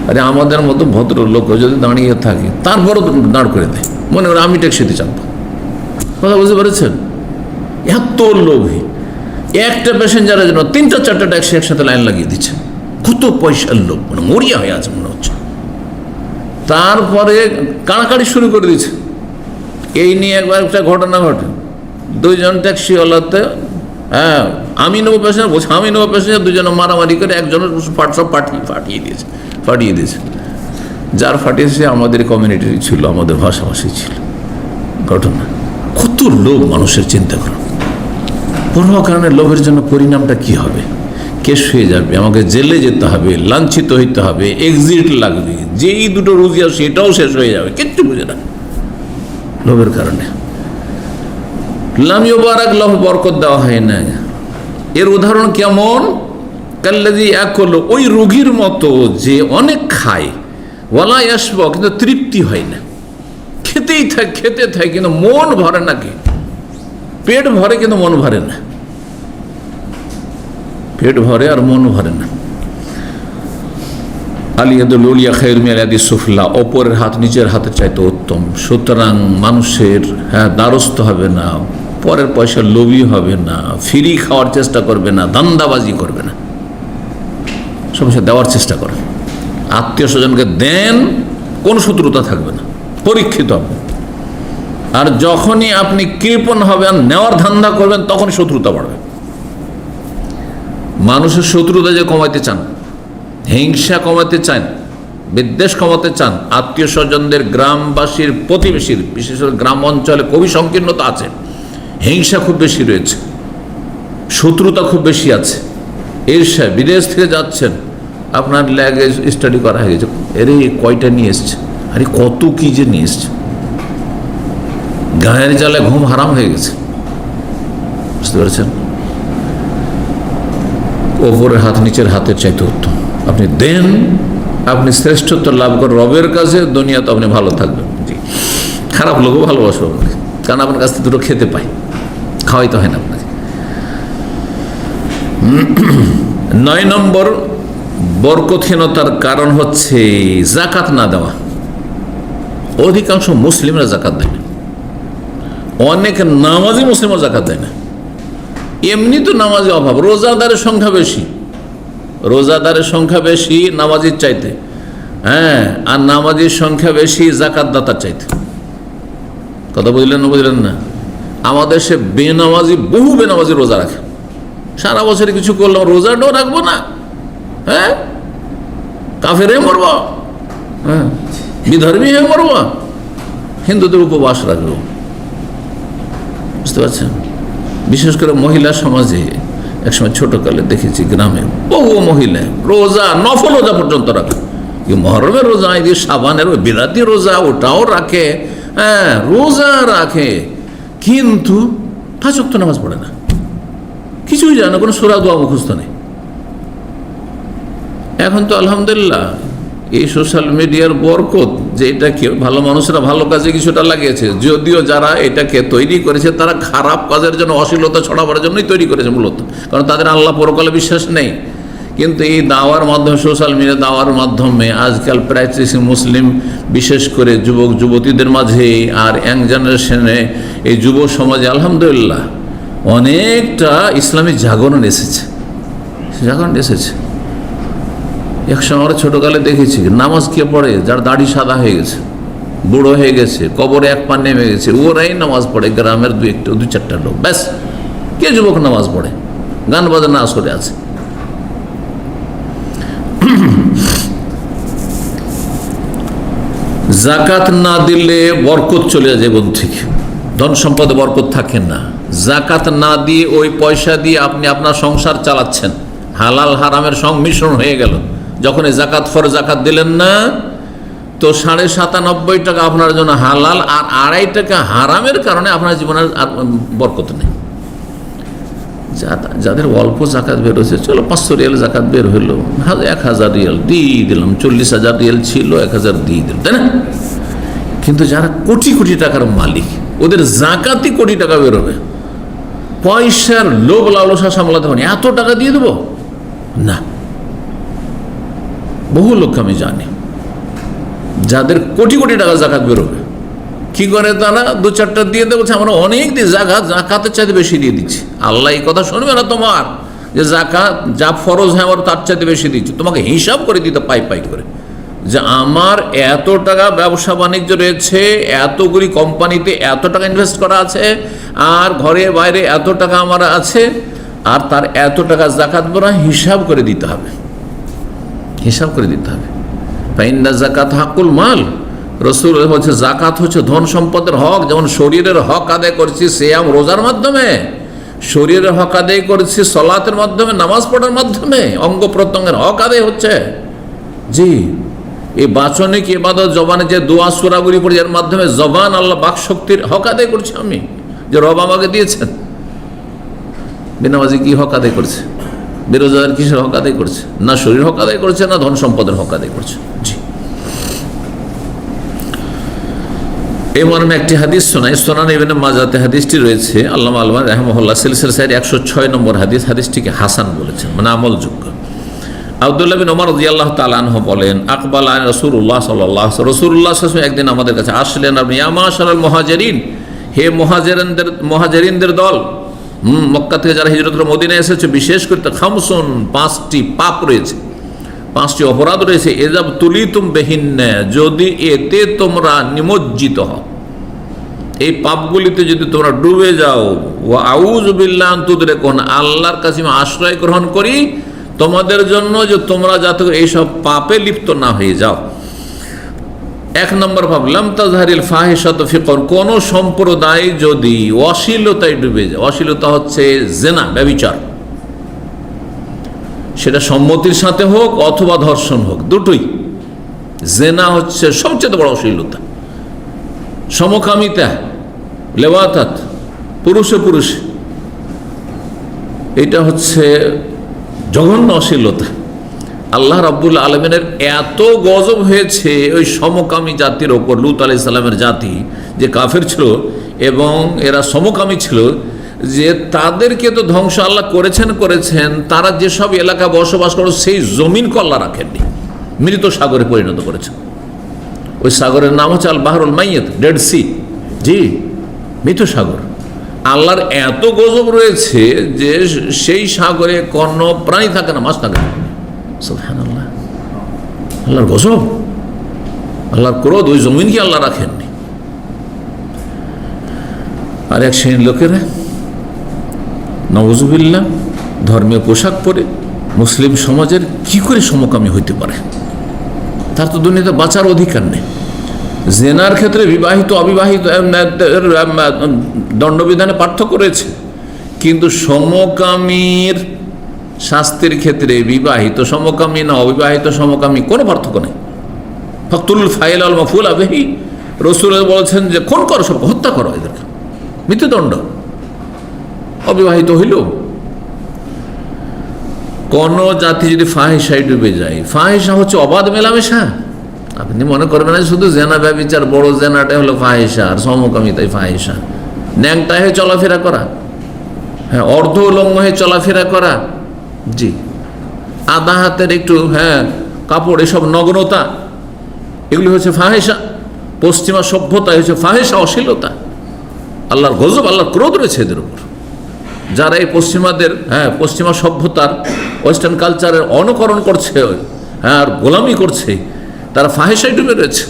আরে আমাদের মতো ভদ্রলোক যদি দাঁড়িয়ে থাকে, তারপরও দাঁড় করে দেয়, মনে করে আমি ট্যাক্সিতে চাপবো। কথা বুঝতে পেরেছেন? এত লোভী, একটা প্যাসেঞ্জারের জন্য 3-4টা ট্যাক্সি একসাথে লাইন লাগিয়ে দিচ্ছে, কত পয়সার লোভ, মানে মরিয়া হয়ে আছে মনে হচ্ছে। তারপরে কাড়াকাড়ি শুরু করে দিচ্ছে। এই নিয়ে একবার একটা ঘটনা ঘটে, 2জন ট্যাক্সিওয়ালাতে, হ্যাঁ, আমি নেবো প্যাসেঞ্জার, বলছে আমি নেবো প্যাসেঞ্জার, 2জনে মারামারি করে একজনের সব ফাটিয়ে দিয়েছে। যার ফাটিয়েছে আমাদের কমিউনিটির ছিল, আমাদের ভাষাভাষী ছিল। ঘটনা, কত লোভ মানুষের, চিন্তা করো। পরোয়া কারণে লোভের জন্য পরিণামটা কি হবে? কেস হয়ে যাবে, আমাকে জেলে যেতে হবে, লাঞ্ছিত হইতে হবে, এক্সিট লাগবে, যেই দুটো রুজি আসে এটাও শেষ হয়ে যাবে, কিচ্ছু বুঝে না লোভের কারণে। লাম ইউবারাক লাহু, বরকত দেওয়া হয় না। এর উদাহরণ কেমন? কাল্লাযী ইয়াকুলু, ওই রোগীর মতো যে অনেক খায়, ওয়ালা ইয়াশবা, কিন্তু তৃপ্তি হয় না, খেতে থাকে কিন্তু মন ভরে না। কি পেট ভরে কিন্তু মন ভরে না, পেট ভরে আর মন ভরে না। আলিয়াদুল উলিয়া খায়রুম মিনাল ইয়াদিস সুফলা, অপরের হাত নিজের হাতের চাইতে উত্তম। সুতরাং মানুষের দ্বারস্থ হবে না, পরের পয়সা লোভী হবে না, ফ্রি খাওয়ার চেষ্টা করবে না, ধান্দাবাজি করবে না, সমস্যা দেওয়ার চেষ্টা করে। আত্মীয় স্বজনকে দেন, কোন শত্রুতা থাকবে না, পরীক্ষিত হবে। আর যখনই আপনি কৃপণ হবেন, নেওয়ার ধান্দা করবেন, তখন শত্রুতা বাড়বে। মানুষের শত্রুতা যে কমাতে চান, হিংসা কমাতে চান, বিদ্বেষ কমাতে চান, আত্মীয় স্বজনদের, গ্রামবাসীর, প্রতিবেশীর, বিশেষ করে গ্রাম অঞ্চলে খুবই সংকীর্ণতা আছে, হিংসা খুব বেশি রয়েছে, শত্রুতা খুব বেশি আছে, ঈর্ষা। বিদেশ থেকে যাচ্ছেন, আপনার ল্যাগেজ স্টাডি করা হয়ে গেছে, এরে কয়টা নিয়ে এসছে, আরে কত কি যে নিয়ে এসছে, গায়ের জ্বালে ঘুম হারাম হয়ে গেছে, বুঝতে পারছেন? ওপরের হাত নিচের হাতের চাইতে উত্তম। আপনি দেন, আপনি শ্রেষ্ঠত্ব লাভ করেন রবের কাছে, দুনিয়াতে আপনি ভালো থাকবেন। জি, খারাপ লোকও ভালোবাসবো আপনাকে, কারণ আপনার কাছ থেকে দুটো খেতে পাই, খাওয়াইতে হয় না আপনাকে। 9 নম্বর বরকতহীনতার কারণ হচ্ছে জাকাত না দেওয়া। অধিকাংশ মুসলিমরা জাকাত দেয় না, অনেক নামাজি মুসলিমও জাকাত দেয় না। এমনি তো নামাজের অভাব, রোজাদারের সংখ্যা বেশি, রোজাদারের সংখ্যা বেশি নামাজির চাইতে, হ্যাঁ, আর নামাজির সংখ্যা বেশি জাকাত দাতার চাইতে। কথা বুঝলেন না? বুঝলেন না? আমাদের সে বেনামাজি, বহু বেনামাজি রোজা রাখে, সারা বছরে কিছু করলাম, রোজাটাও রাখবো না, হ্যাঁ, কাফের হয়ে মরবো, হ্যাঁ, বিধর্মী হয়ে মরবো, হিন্দুদের উপবাস রাখবো। বুঝতে পারছেন? বিশেষ করে মহিলা সমাজে একসময় ছোটকালে দেখেছি, গ্রামে বহু মহিলা রোজা, নফল রোজা পর্যন্ত রাখে, মহরমের রোজা, এদিকে সাবানের বিরাতি রোজা, ওটাও রাখে, হ্যাঁ, রোজা রাখে, কিন্তু 5 ওয়াক্ত নামাজ পড়ে না, কিছুই জানে না, কোনো সূরা দোয়া মুখস্থ নেই। এখন তো আলহামদুলিল্লাহ এই সোশ্যাল মিডিয়ার বরকত, যে এটাকে ভালো মানুষরা ভালো কাজে কিছুটা লাগিয়েছে, যদিও যারা এটাকে তৈরি করেছে তারা খারাপ কাজের জন্য, অশ্লীলতা ছড়াবার জন্যই তৈরি করেছে মূলত, কারণ তাদের আল্লাহ পরকালে বিশ্বাস নেই। কিন্তু এই দাওয়ার মাধ্যমে, সোশ্যাল মিডিয়া দাওয়ার মাধ্যমে আজকাল প্র্যাকটিসিং মুসলিম, বিশেষ করে যুবক যুবতীদের মাঝে আর ইয়াং জেনারেশনে, এই যুব সমাজে আলহামদুলিল্লাহ অনেকটা ইসলামী জাগরণ এসেছে, জাগরণ এসেছে। একসময় আমরা ছোটোকালে দেখেছি, নামাজ কে পড়ে? যার দাড়ি সাদা হয়ে গেছে, বুড়ো হয়ে গেছে, কবরে এক পা নেমে গেছে, ওরাই নামাজ পড়ে, গ্রামের 2-4টা লোক, ব্যাস। কে যুবক নামাজ পড়ে? গান বাজনা আসরে আছে। জাকাত না দিলে বরকত চলে যায় জীবন থেকে, ধন সম্পদে বরকত থাকে না। জাকাত না দিয়ে ওই পয়সা দিয়ে আপনি আপনার সংসার চালাচ্ছেন, হালাল হারামের সংমিশ্রণ হয়ে গেল। যখন এই জাকাত ফরজ জাকাত দিলেন না, তো 97.5 টাকা আপনার জন্য হালাল, আর 2.5 টাকা হারামের কারণে আপনার জীবনের আর বরকত নেই। যাদের অল্প জাকাত বের হয়েছে, চলো 500 রিয়াল জাকাত বের হইলো, 1000 রিয়াল দিয়ে দিলাম, 40,000 রিয়াল ছিল, 1000 দিয়ে দিলাম, তাই না? কিন্তু যারা কোটি কোটি টাকার মালিক, ওদের জাকাতই কোটি টাকা বের হবে, পয়সার লোভ লালসা সামলাতে পারেনি, এত টাকা দিয়ে দেবো না। বহু লোক আমি জানি যাদের কোটি কোটি টাকা জাকাত বেরোবে, কি করে তারা 2-4টা দিয়ে দেবো, আমরা অনেক দিন জাকাতের চাইতে বেশি দিয়ে দিচ্ছি। আল্লাহ এই কথা শুনবে না তোমার, যে জাকাত যা ফরজ হয় আমার তার চাইতে বেশি দিচ্ছি। তোমাকে হিসাব করে দিতে পাই পাই করে, যে আমার এত টাকা ব্যবসা বাণিজ্য রয়েছে, এতগুলি কোম্পানিতে এত টাকা ইনভেস্ট করা আছে, আর ঘরে বাইরে এত টাকা আমার আছে, আর তার এত টাকা জাকাত বেরোয়, হিসাব করে দিতে হবে, হিসাব করে দিতে হবে। ফাইন্না জাকাত হাকুল মাল, রসুল বলছে জাকাত হচ্ছে ধন সম্পদের হক। যেমন শরীরের হক আদায় করছি সিয়াম রোজার মাধ্যমে, শরীরের হক আদায় করছি সলাতের মাধ্যমে, নামাজ পড়ার মাধ্যমে, অঙ্গ প্রত্যঙ্গের হক আদায় হচ্ছে। জি, এই বাচনিক ইবাদত, জবানে যে দোয়া সূরাগুলি পড়ি, এর মাধ্যমে জবান আল্লাহ বাক শক্তির হক আদায় করছি আমি, যে রব আমাকে দিয়েছেন। বেনামাজি কি হক আদায় করছে? বেরোজগার কিসের হক আদায় করছে? না শরীর হক আদায় করছে, না ধন সম্পদের হক আদায় করছে। জি, এই মর্মে একটি হাদিস শোনাই, সুনান ইবনে মাজাতে হাদিসটি রয়েছে। আল্লামা আলবানী রাহিমাহুল্লাহ সিলসিলা সাহিহ 106 নম্বর হাদিস, হাদিসটিকে হাসান বলেছেন, মানে আমলযোগ্য। আব্দুল্লাহ বিন ওমর রাদিয়াল্লাহু তাআলা আনহু বলেন, আকবাল আন রাসূলুল্লাহ সাল্লাল্লাহু আলাইহি ওয়াসাল্লাম, রাসূলুল্লাহ সাল্লাল্লাহু আলাইহি ওয়াসাল্লাম একদিন আমাদের কাছে আসলেন। আপনি ইয়া মাশারাল মুহাজিরিন, হে মুহাজিরিনদের দল, মক্কা থেকে যারা হিজরত করে মদিনায় এসেছে, বিশেষ করে খামসুন, 5টি পাপ রয়েছে, 5টি অপরাধ রয়েছে। এজাব তুলিতুম বিহিন্না, যদি এতে তোমরা নিমজ্জিত হও, এই পাপগুলিতে যদি তোমরা ডুবে যাও, ওয়া আউযু বিল্লাহি আন তুদরিকুন, আল্লাহর কাছে আমি আশ্রয় গ্রহণ করি তোমাদের জন্য যে তোমরা যাতে এইসব পাপে লিপ্ত না হয়ে যাও। এক নম্বর পাপ, লাম তাজহারিল ফাহিশাতু ফি কওম, কোন সম্প্রদায় যদি অশ্লীলতায় ডুবে যায়, অশ্লীলতা হচ্ছে জেনা, ব্যভিচার, সেটা সম্মতির সাথে হোক অথবা ধর্ষণ হোক, দুটোই। জেনা হচ্ছে সবচেয়ে বড় অশ্লীলতা, সমকামিতা, লেওয়াতাত, পুরুষে পুরুষে, এটা হচ্ছে জঘন্য অশ্লীলতা। আল্লাহ রাব্বুল আলামিনের এত গজব হয়েছে ওই সমকামী জাতির ওপর, লূত আলাইহিস সালামের জাতি যে কাফের ছিল এবং এরা সমকামী ছিল, যে তাদেরকে তো ধ্বংস আল্লাহ করেছেন। তারা যেসব এলাকা বসবাস করে সেই জমিনকে আল্লাহ রাখেননি, মৃত সাগরে পরিণত করেছেন। ওই সাগরের নাম হচ্ছে আল বাহরুল মাইয়িত, ডেড সি। জি, মৃত সাগর। আল্লাহর এত গজব রয়েছে যে সেই সাগরে কোনো প্রাণী থাকে না, মাছ থাকে না। সুবহানাল্লাহ, আল্লাহর গজব, আল্লাহর ক্রোধ, ওই জমিনকে আল্লাহ রাখেননি। আর এক শ্রেণীর লোকেরা নাউযুবিল্লাহ ধর্মীয় পোশাক পরে মুসলিম সমাজের কি করে সমকামী হইতে পারে? তার তো দুনিয়াতে বাঁচার অধিকার নেই। জেনার ক্ষেত্রে বিবাহিত অবিবাহিত দণ্ডবিধানে পার্থক্য রয়েছে, কিন্তু সমকামীর শাস্তির ক্ষেত্রে বিবাহিত সমকামী না অবিবাহিত সমকামী কোনো পার্থক্য নেই। ফাকতুল ফাইল আল মাফুল আবিহি, রাসূল বলেছেন যে খুন করো, সব হত্যা করো, এদেরকে মৃত্যুদণ্ড। অবিবাহিত হইল কোন জাতি যদি ফাহিশায় ডুবে যায়, ফাহিশা হচ্ছে অবাধ মেলামেশা। আপনি মনে করবেন না শুধু জেনা ব্যভিচার, বড় জেনাটাই হলো ফাহিশা আর সমকামিতাই ফাহিশা। ন্যাংটায় হয়ে চলাফেরা করা, হ্যাঁ, অর্ধ উলঙ্গ হয়ে চলাফেরা করা, জি, আধা হাতের একটু কাপড়, এসব নগ্নতা, এগুলি হচ্ছে ফাহিশা। পশ্চিমা সভ্যতা হচ্ছে ফাহিশা, অশ্লীলতা। আল্লাহর গজব, আল্লাহর ক্রোধ রয়েছে এদের উপর। যারা এই পশ্চিমাদের পশ্চিমা সভ্যতার, ওয়েস্টার্ন কালচারের অনুকরণ করছে, আর গোলামি করছে, তারা ফাহিশায় ডুবে রয়েছে।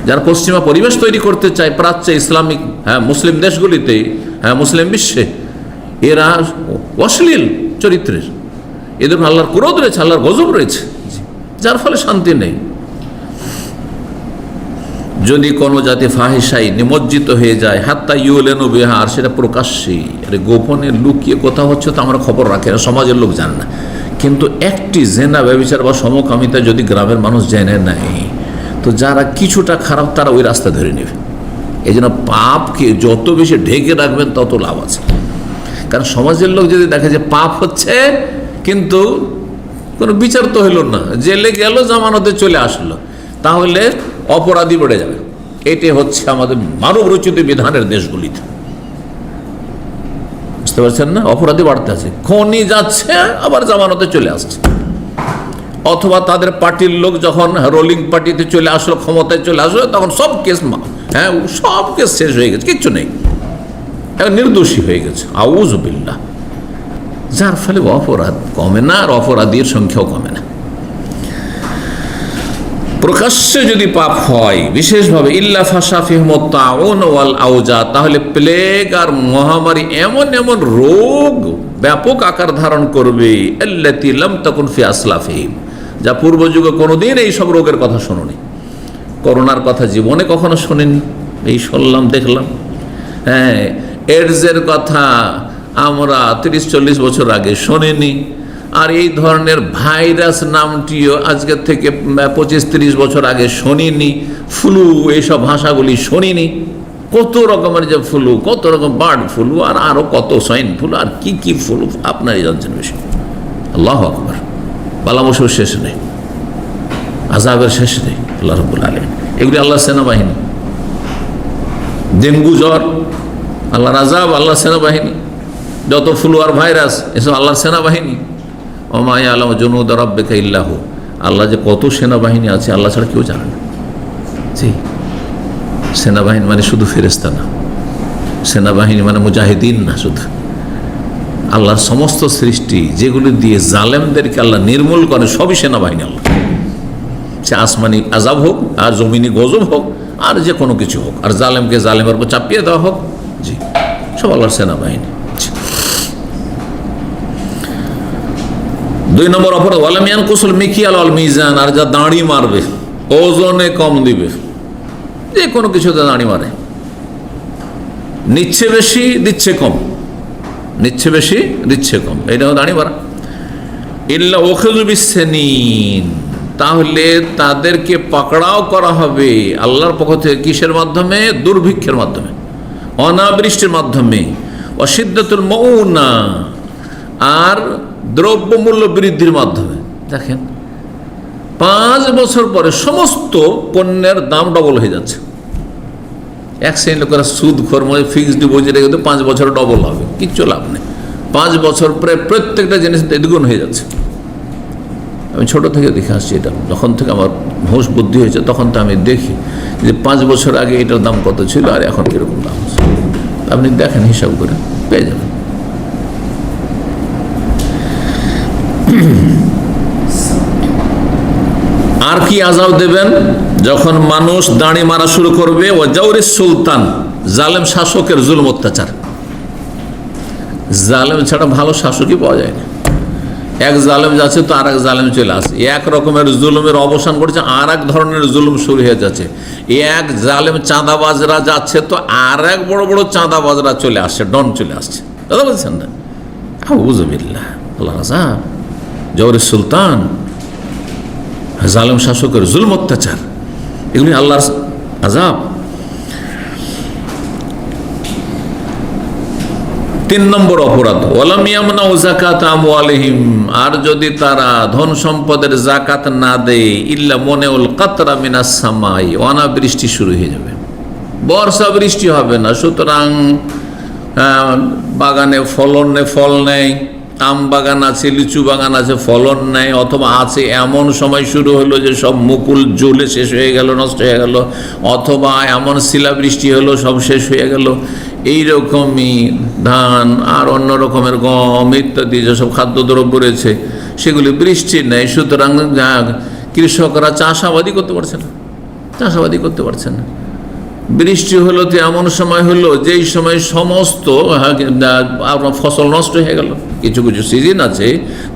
যারা পশ্চিমা পরিবেশ তৈরি করতে চায় প্রাচ্যে, ইসলামিক মুসলিম দেশগুলিতে, মুসলিম বিশ্বে, এরা অশ্লীল চরিত্রের, এদের আল্লাহর ক্রোধ রয়েছে, আল্লাহর গজব রয়েছে, যার ফলে শান্তি নেই। যদি কোনো জাতি ফাহিশায় নিমজ্জিত হয়ে যায়, হাত্তা ইউলেনু বিহা, আর সেটা প্রকাশ্যে, গোপনে লুকিয়ে কোথাও হচ্ছে তো আমরা খবর রাখি না, সমাজের লোক জানে না, কিন্তু একটি জেনা ব্যভিচার বা সমকামিতা যদি গ্রামের মানুষ জেনে নেয়, তো যারা কিছুটা খারাপ তারা ওই রাস্তা ধরে নেবে। এই জন্য পাপকে যত বেশি ঢেকে রাখবেন তত লাভ আছে। কারণ সমাজের লোক যদি দেখে যে পাপ হচ্ছে কিন্তু কোনো বিচার তো হইল না, জেলে গেল, জামানতে চলে আসলো, তাহলে অপরাধী বেড়ে যাবে। এটাই হচ্ছে আমাদের মানব রচিত বিধানের দেশগুলিতে, বুঝতে পারছেন না? অপরাধী বাড়তে আছে, খনি যাচ্ছে আবার জামানতে চলে আসছে, অথবা তাদের পার্টির লোক যখন রোলিং পার্টিতে চলে আসলো, ক্ষমতায় চলে আসলো, তখন সব কেস সব কেস শেষ হয়ে গেছে, কিচ্ছু নেই, নির্দোষী হয়ে গেছে, আউযু বিল্লাহ। যার ফলে অপরাধ কমে না, আর অপরাধীর সংখ্যাও কমে না। প্রকাশ্যে যদি পাপ হয় বিশেষভাবে, ইল্লা ফাশা ফিহিমুত তাউন ওয়াল আওজা, তাহলে প্লেগ আর মহামারী এমন এমন রোগ ব্যাপক আকার ধারণ করবে, আল্লাতী লাম তাকুন ফি আসলাফিহিম, যা পূর্ব যুগে কোনোদিন এই সব রোগের কথা শোনোনি। করোনার কথা জীবনে কখনো শোনেনি, এই শুনলাম দেখলাম। এডসের কথা আমরা 30-40 বছর আগে শোনেনি। আর এই ধরনের ভাইরাস নামটিও আজকের থেকে 25-30 বছর আগে শুনিনি। ফ্লু, এইসব ভাষাগুলি শুনিনি। কত রকমের যে ফ্লু, কত রকম বার্ড ফ্লু, আর আরও কত সোয়াইন ফ্লু, আর কি কি ফ্লু আপনারই জানছেন বেশি। আল্লাহু আকবার। বালামসুর শেষ নেই, আযাবের শেষ নেই। আল্লাহ রাব্বুল আলামিন, এগুলি আল্লাহর সেনাবাহিনী। ডেঙ্গু জ্বর আল্লাহর আযাব, আল্লাহর সেনাবাহিনী। যত ফ্লু আর ভাইরাস এসব আল্লাহর সেনাবাহিনী। ওমা ইয়ালামু জুনুদা রাব্বিকা ইল্লা হু, আল্লাহ যে কত সেনাবাহিনী আছে আল্লাহ ছাড়া কেউ জানে না। জি, সেনাবাহিনী মানে শুধু ফেরেশতা না, সেনাবাহিনী মানে মুজাহিদিন না শুধু। আল্লাহর সমস্ত সৃষ্টি যেগুলি দিয়ে জালেমদেরকে আল্লাহ নির্মূল করে, সবই সেনাবাহিনী আল্লাহ। সে আসমানি আযাব হোক আর জমিনি গজব হোক, আর যে কোনো কিছু হোক, আর জালেমকে জালেমের উপর চাপিয়ে দেওয়া হোক, জি, সব আল্লাহর সেনাবাহিনী। 2 নম্বর অপরাধ ওয়ালামিয়ান কুসুল মিকিয়াল আল মিজান, আর যা দাঁড়ি মারবে, ওজনে কম দিবে, যে কোনো কিছুতে দাঁড়ি মারে, নিচ্ছে বেশি দিচ্ছে কম, নিচ্ছে বেশি দিচ্ছে কম, এটাও দাঁড়ি মারা। ইল্লা ওখিযু বিসসিনিন, তাহলে তাদেরকে পাকড়াও করা হবে আল্লাহর পক্ষ থেকে, কিসের মাধ্যমে? দুর্ভিক্ষের মাধ্যমে, অনাবৃষ্টির মাধ্যমে, অশিদ্দাতুল মাউনা, আর দ্রব্যমূল্য বৃদ্ধির মাধ্যমে। দেখেন 5 বছর পরে সমস্ত পণ্যের দাম ডবল হয়ে যাচ্ছে। এক শ্রেণীর লোকেরা সুদ খরমে ফিক্সড ডিপোজিট রেখে 5 বছর ডবল হবে, কিচ্ছু লাভ নেই। 5 বছর পরে প্রত্যেকটা জিনিস দ্বিগুণ হয়ে যাচ্ছে। আমি ছোট থেকে দেখে আসছি এটা, যখন থেকে আমার হোশ বুদ্ধি হয়েছে তখন তো আমি দেখি যে 5 বছর আগে এটার দাম কত ছিল আর এখন কীরকম দাম আছে। আপনি দেখেন, হিসাব করে পেয়ে যাবেন। আর কি আযাব দেবেন? যখন মানুষ দাঁড়ি মারা শুরু করবে, ও জাওরিস সুলতান, জালেম শাসকের জুলুম অত্যাচার। জালেম ছাড়া ভালো শাসকই পাওয়া যায় না। এক জালেম যাচ্ছে তো আর এক জালেম চলে আসে, এক রকমের জুলুমের অবসান ঘটছে, আর এক ধরনের জুলুম শুরু হয়ে যাচ্ছে। এক জালেম চাঁদাবাজরা যাচ্ছে তো আর এক বড় বড় চাঁদাবাজরা চলে আসছে, ডন চলে আসছে। দাদা বলছেন না, আউযুবিল্লাহ, আল্লাহ রাজা জাওরিস সুলতান, জালেম শাসকের জুলম অত্যাচার, এগুলি আল্লাহর আযাব। 3 নম্বর অপরাধ ওয়ালাম ইয়ামনাউ যাকাত আমওয়ালিহিম, আর যদি তারা ধন সম্পদের যাকাত না দেয়, ইল্লা মুনাউল কাতরা মিনাস সামাই, অনাবৃষ্টি শুরু হয়ে যাবে, বর্ষা বৃষ্টি হবে না। সুতরাং বাগানে ফল নেই, আম বাগান আছে, লিচু বাগান আছে, ফলন নেই, অথবা আছে এমন সময় শুরু হলো যে সব মুকুল জ্বলে শেষ হয়ে গেল, নষ্ট হয়ে গেল, অথবা এমন শিলাবৃষ্টি হলো সব শেষ হয়ে গেল। এইরকমই ধান আর অন্য রকমের গম ইত্যাদি যেসব খাদ্যদ্রব্য রয়েছে সেগুলি বৃষ্টি নেই। সুতরাং কৃষকরা চাষাবাদই করতে পারছে না, বৃষ্টি হলো তো এমন সময় হলো যেই সময় সমস্ত ফসল নষ্ট হয়ে গেল। কিছু কিছু সিজন আছে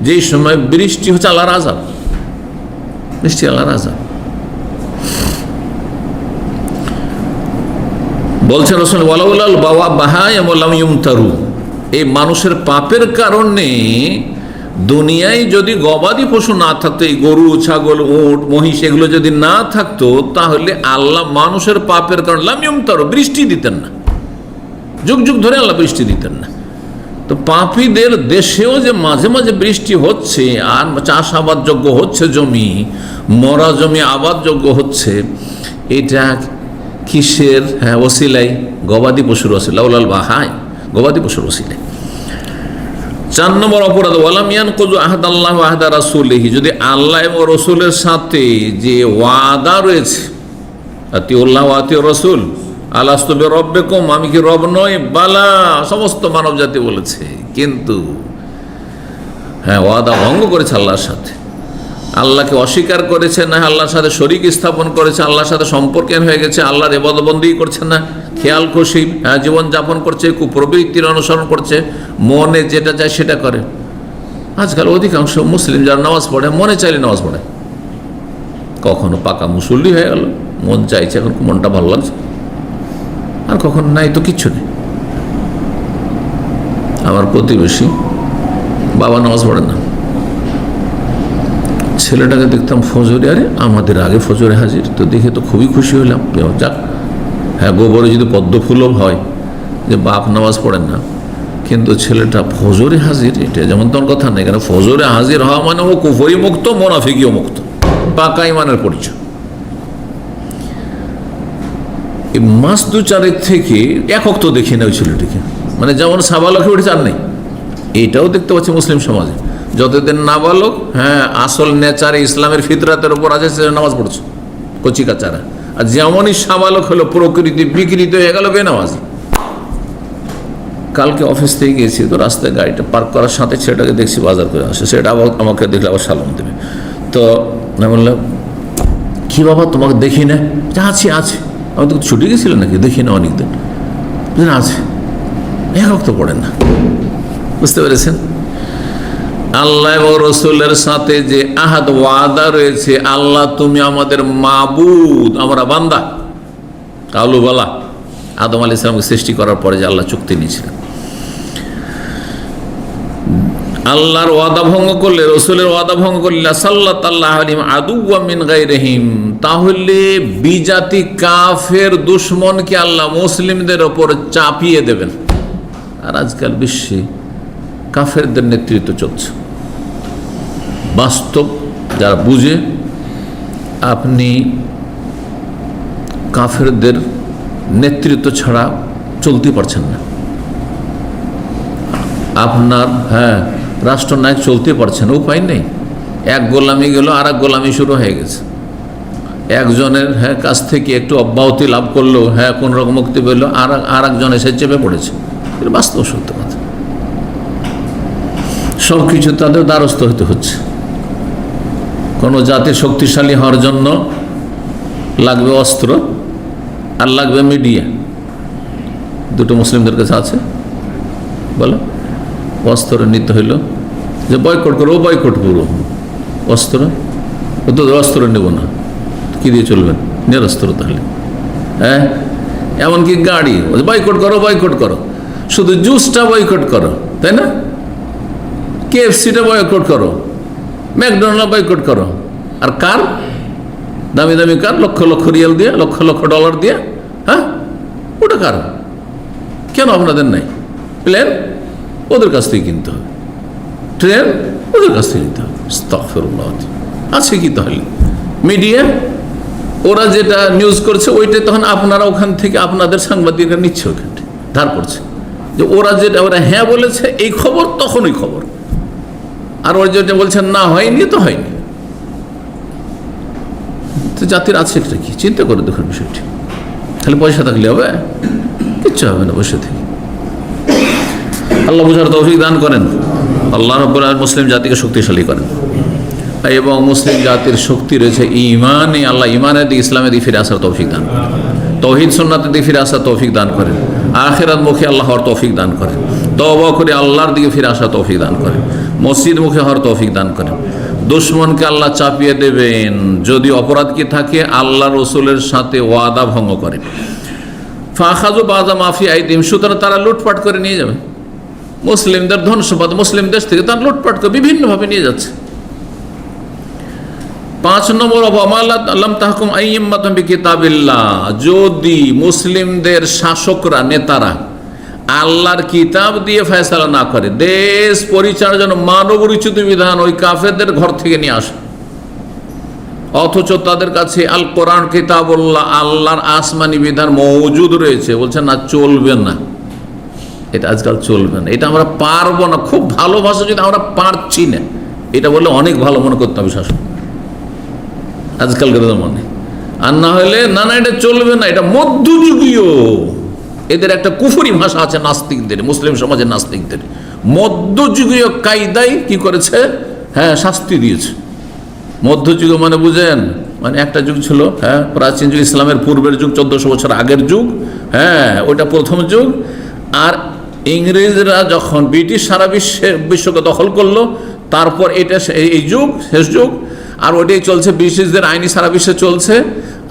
যেই সময় বৃষ্টি হচ্ছে আল্লাহর আযাব, বৃষ্টি আল্লাহর আযাব। বলছেন রাসূল ওয়ালাউলাল বাহাইম লাম ইউমতারু, এই মানুষের পাপের কারণে দুনিয়ায় যদি গবাদি পশু না থাকতো, এই গরু ছাগল উট মহিষ এগুলো যদি না থাকতো, তাহলে আল্লাহ মানুষের পাপের কারণে লাম ইউমতারু, বৃষ্টি দিতেন না, যুগ যুগ ধরে আল্লাহ বৃষ্টি দিতেন না। তো পাপীদের দেশেও যে মাঝে মাঝে বৃষ্টি হচ্ছে আর চাষাবাদ যোগ্য হচ্ছে, জমি মরা জমি আবাদযোগ্য হচ্ছে, এটা কিসের ওসিলাই? গবাদি পশুর ওসিলা, ওলাল বাহাই, গবাদি পশুর ওসিলাই। 4 নম্বর অপরাধ ওয়ালাম ইয়ানকুযু আহদাল্লাহি ওয়া আহদা রাসূলিহি, যদি আল্লাহ এবং রসুলের সাথে যে ওয়াদা রয়েছে, আতিউল্লাহ ওয়া আতিউর রাসূল, আলাস্তু বিরাব্বিকুম, আমি কি রব নই? বালা, সমস্ত মানব জাতি বলেছে, কিন্তু ওয়াদা ভঙ্গ করেছে আল্লাহর সাথে, আল্লাহকে অস্বীকার করেছে, না আল্লাহর সাথে শরীক স্থাপন করেছে, আল্লাহর সাথে সম্পর্কের হয়ে গেছে, আল্লাহর ইবাদতবন্দি করছে না, খেয়াল খুশি জীবনযাপন করছে, কুপ্রবৃত্তির অনুসরণ করছে, মনে যেটা চায় সেটা করে। আজকাল অধিকাংশ মুসলিম যারা নামাজ পড়ে মনে চাইলে নামাজ পড়ে, কখনো পাকা মুসল্লি হয়ে গেল, মন চাইছে, এখন মনটা ভালো লাগছে, আর কখন নাই তো কিচ্ছু নেই। আমার প্রতিবেশী বাবা নামাজ পড়ে না, ছেলেটাকে দেখতাম ফজরে, আরে আমাদের আগে ফজরে হাজির, তো দেখে তো খুবই খুশি হলাম। যাক, গোবরে যদি পদ্ম ফুলও হয় যে বাপ নামাজ পড়েন না, কিন্তু ছেলেটা ফজরে হাজির, এটা যেমন তোর কথা নেই, কেন ফজরে হাজির হওয়া মানে ও কুফরি মুক্ত, মুনাফিকিও মুক্ত, পাকা ইমানের পরিচয়। এই মাস 2-4 থেকে এক ওয়াক্ত দেখি না ওই ছেলেটিকে, মানে যেমন সাবালক উঠেছে আর নেই। এইটাও দেখতে পাচ্ছি মুসলিম সমাজে, যতদিন নাবালক আসল নেচারে ইসলামের ফিতরাতের উপর আছে সে নামাজ পড়ছে, কচি কাচারা, আর যেমনই সাবালক হলো প্রকৃতি বিকৃত হয়ে গেল বেনামাজি। কালকে অফিস থেকে গিয়েছি, তো রাস্তায় গাড়িটা পার্ক করার সাথে ছেলেটাকে দেখছি বাজার করে আসে, সেটা আবার আমাকে দেখলে আবার সালাম দেবে। তো আমি বললাম, কি বাবা তোমাকে দেখি না? আছি, আমি তো ছুটি গেছিলেন নাকি, দেখি না অনেকদিন। আছে, এক ওয়াক্ত পড়েন না। বুঝতে পেরেছেন? আল্লাহ এবং রসুলের সাথে যে আহাদ ওয়াদা রয়েছে, আল্লাহ তুমি আমাদের মাবুদ, আমরা বান্দা। কালু বলা আদম আলাইহিস সালামকে সৃষ্টি করার পরে যে আল্লাহ চুক্তি নিয়েছিলেন, আল্লাহর ওয়াদা ভঙ্গ করলে, রসুলের ওয়াদা ভঙ্গ করলে সাল্লাল্লাহু আলাইহিম আদুওয়াম মিন গায়রিহিম, তাহলে বিজাতি কাফের দুশমনকে আল্লাহ মুসলিমদের ওপর চাপিয়ে দেবেন। আর আজকাল বিশ্বে কাফেরদের নেতৃত্ব চলছে। বাস্তব যারা বুঝে, আপনি কাফেরদের নেতৃত্ব ছাড়া চলতে পারছেন না। আপনার রাষ্ট্রনায়ক চলতে পারছেন, উপায় নেই। এক গোলামি গেল, আর এক গোলামি শুরু হয়ে গেছে। একজনের কাছ থেকে একটু অব্যাহতি লাভ করলো, কোন রকম মুক্তি পেল, আর একজন এসে চেপে পড়েছে। এটা বাস্তব সত্য কথা। সব কিছু তাদের দ্বারস্থ হতে হচ্ছে। কোনো জাতির শক্তিশালী হওয়ার জন্য লাগবে অস্ত্র আর লাগবে মিডিয়া। দুটো মুসলিমদের কাছে আছে, বলো। অস্ত্র নিতে হইল যে বয়কট করো, বয়কট করো। অস্ত্র, ও তো অস্ত্র নেব না, কি দিয়ে চলবেন? নিরস্ত্র তাহলে। এমনকি গাড়ি বয়কট করো, বয়কট করো। শুধু জুসটা বয়কট করো, তাই না? KFCটা বয়কট করো, ম্যাকডোনাল্ড বয়কট করো। আর কার দামি দামি কার, লক্ষ লক্ষ রিয়াল দিয়ে, লক্ষ লক্ষ ডলার দিয়ে, ওটা কার? কেন আপনাদের নাই? প্লেন ওদের কাছ থেকে কিনতে হবে, ট্রেন ওদের কাছ থেকে কিনতে হবে। আস্তাগফিরুল্লাহ। আছে কি তাহলে? মিডিয়া ওরা যেটা নিউজ করছে ওইটা তখন আপনারা ওখান থেকে আপনাদের সাংবাদিকরা নিচ্ছে, ওখান থেকে ধার করছে যে ওরা যেটা ওরা বলেছে এই খবর, তখন ওই খবর। আর ওরা যেটা বলছেন না হয়নি, তো হয়নি। তো জাতির আছে একটা কি, চিন্তা করে দেখুন বিষয়টি। খালি পয়সা থাকলে হবে? কিচ্ছু হবে না বসে থেকে। আল্লাহ বুঝার তৌফিক দান করেন। আল্লাহ রাব্বুল আলামিন মুসলিম জাতিকে শক্তিশালী করেন, এবং মুসলিম জাতির শক্তি রয়েছে ঈমানে। আল্লাহ ঈমানের দিকে, ইসলামের দিকে ফিরে আসার তৌফিক দান করেন, তাওহীদ সুন্নাতের দিকে ফিরে আসার তৌফিক দান করেন, আখিরাত মুখী আল্লাহ হওয়ার তৌফিক দান করেন, তওবা করে আল্লাহর দিকে ফিরে আসার তৌফিক দান করেন, মসজিদ মুখী হওয়ার তৌফিক দান করেন। দুশমনকে আল্লাহ চাপিয়ে দেবেন যদি অপরাধ কি থাকে, আল্লাহ রসুলের সাথে ওয়াদা ভঙ্গ করে। ফাখাযু বাযা মা ফি আইদিহিম, সুতরাং তারা লুটপাট করে নিয়ে যাবে মুসলিমদের ধন সম্পদ। মুসলিম দেশ থেকে তারা লুটপাট করে বিভিন্নভাবে নিয়ে যাচ্ছে। 5 নম্বর, আল্লাম তাহকুম আইয়্যিমাতুম বিকিতাবিল্লাহ, যদি মুসলিমদের শাসকরা, নেতারা আল্লাহর কিতাব দিয়ে ফয়সালা না করে, দেশ পরিচালনার জন্য মানব রচিত বিধান ওই কাফেরদের ঘর থেকে নিয়ে আসে, অথচ তাদের কাছে আল কোরআন কিতাবুল্লাহ, আল্লাহর আসমানি বিধান মওজুদ রয়েছে, বলছে না, চলবে না, এটা আজকাল চলবে না, এটা আমরা পারবো না। খুব ভালো ভাষা যদি আমরা পারছি না, এটা বললে অনেক ভালো মনে করতে হবে শাসন আজকালকার মনে। আর না হলে না, এটা চলবে না, এটা মধ্যযুগীয়। এদের একটা কুফরি ভাষা আছে নাস্তিকদের, মুসলিম সমাজের নাস্তিকদের। মধ্যযুগীয় কায়দায় কি করেছে? শাস্তি দিয়েছে। মধ্যযুগ মানে বুঝেন, মানে একটা যুগ ছিল, প্রাচীন যুগ, ইসলামের পূর্বের যুগ, 1400 বছর আগের যুগ, ওইটা প্রথম যুগ। আর ইংরেজরা যখন ব্রিটিশ সারা বিশ্বকে দখল করলো, তারপর এটা এই যুগ, শেষ যুগ। আর ওইটাই চলছে, ব্রিটিশদের আইনি সারা বিশ্বে চলছে।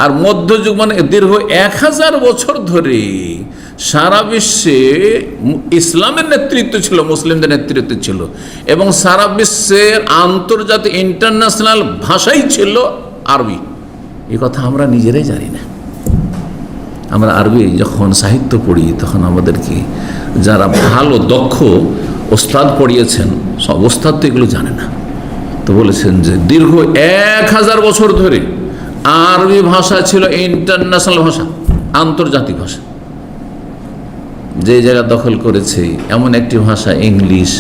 আর মধ্যযুগ মানে দীর্ঘ 1000 বছর ধরে সারা বিশ্বে ইসলামের নেতৃত্ব ছিল, মুসলিমদের নেতৃত্ব ছিল, এবং সারা বিশ্বের আন্তর্জাতিক ইন্টারন্যাশনাল ভাষাই ছিল আরবি। এই কথা আমরা নিজেরাই জানি না। আমরা আরবি যখন সাহিত্য পড়ি, তখন আমাদেরকে যারা ভালো দক্ষ ওস্তাদ পড়িয়েছেন, সব ওস্তাদ তো এগুলো জানে না। তো বলেছেন যে দীর্ঘ 1000 বছর ধরে আরবি ভাষা ছিল ইন্টারন্যাশনাল ভাষা, আন্তর্জাতিক ভাষা। যে জায়গা দখল করেছে এমন একটি ভাষা ইংলিশ,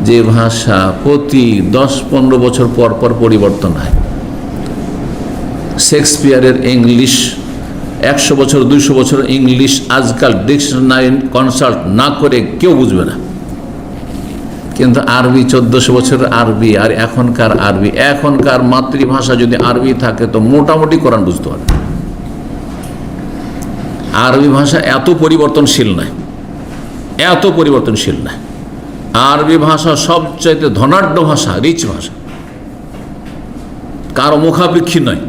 যে ভাষা প্রতি 10-15 বছর পর পর পরিবর্তন হয়। শেক্সপিয়ারের ইংলিশ 100 বছর 200 বছর ইংলিশ আজকাল ডিকশনারি কনসাল্ট না করে কেউ বুঝবে না। কিন্তু আরবি 1400 বছরের আরবি আর এখনকার আরবি, এখনকার মাতৃভাষা যদি আরবি থাকে তো মোটামুটি কোরআন বুঝতে পারবে। আরবি ভাষা এত পরিবর্তনশীল নয়, এত পরিবর্তনশীল নয়। আরবি ভাষা সবচাইতে ধনাঢ্য ভাষা, রিচ ভাষা, কারো মুখাপেক্ষী নয়।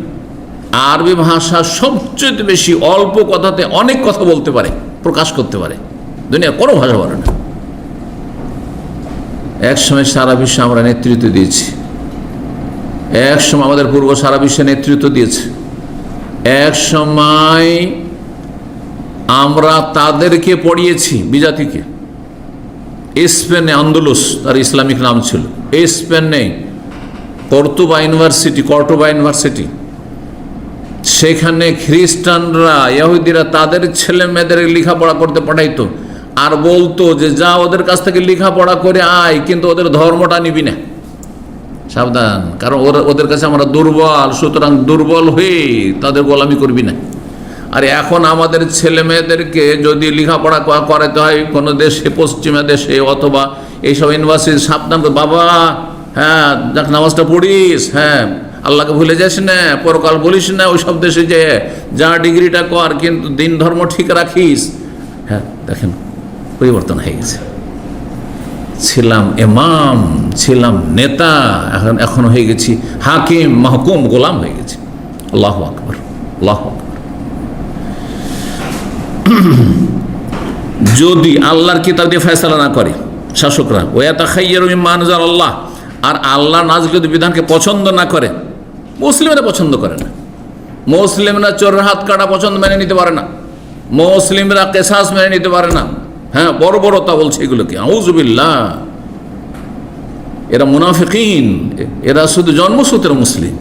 আরবি ভাষা সবচেয়ে বেশি অল্প কথাতে অনেক কথা বলতে পারে, প্রকাশ করতে পারে, দুনিয়া কোনো ভাষা পারে না। এক সময় সারা বিশ্বে আমরা নেতৃত্ব দিয়েছি, এক সময় আমাদের পূর্ব সারা বিশ্বে নেতৃত্ব দিয়েছে, এক সময় আমরা তাদেরকে পড়িয়েছি বিজাতিকে। স্পেনে আন্দোলুস তার ইসলামিক নাম ছিল, স্পেনে কর্তোবা ইউনিভার্সিটি, সেখানে খ্রিস্টানরা ইহুদিরা তাদের ছেলে মেয়েদের লেখাপড়া করতে পাঠাইতো, আর বলতো যে যা ওদের কাছ থেকে লেখাপড়া করে আয়, কিন্তু ওদের ধর্মটা নিবি না, সাবধান, কারণ ওদের কাছে আমরা দুর্বল, সুতরাং দুর্বল হয়ে তাদের গোলামি করবি না। আর এখন আমাদের ছেলে মেয়েদেরকে যদি লেখাপড়া করাতে হয় কোনো দেশে, পশ্চিমা দেশে অথবা এইসব ইউনিভার্সিটি, সাবধান বাবা, হ্যাঁ যাক নামাজটা পড়িস, হ্যাঁ আল্লাহকে ভুলে যাস না, পরকাল বলিস না, ওই সব দেশে যে যা ডিগ্রিটা কর, কিন্তু দিন ধর্ম ঠিক রাখিস। হ্যাঁ দেখেন পরিবর্তন হয়ে গেছে। ছিলাম ইমাম, ছিলাম নেতা, এখন হয়ে গেছি হাকিম, মাহকুম, গোলাম হয়ে গেছি। আল্লাহু আকবার, আল্লাহু আকবার। যদি আল্লাহর কিতাব দিয়ে ফয়সালা না করে শাসকরা, ওয়াতাখায়্যারু মিম্মা আনজালাল্লাহ, আর আল্লাহ নাযিলকৃত বিধানকে পছন্দ না করে, মুসলিমরা পছন্দ করে না। মুসলিমরা চোরের হাত কাটা পছন্দ মেনে নিতে পারে না, মুসলিমরা কিসাস মেনে নিতে পারে না। হ্যাঁ বর্বরতা বলছে এগুলোকে, আউযুবিল্লাহ। এরা মুনাফিকিন, এরা শুধু জন্মসূত্রে মুসলিম।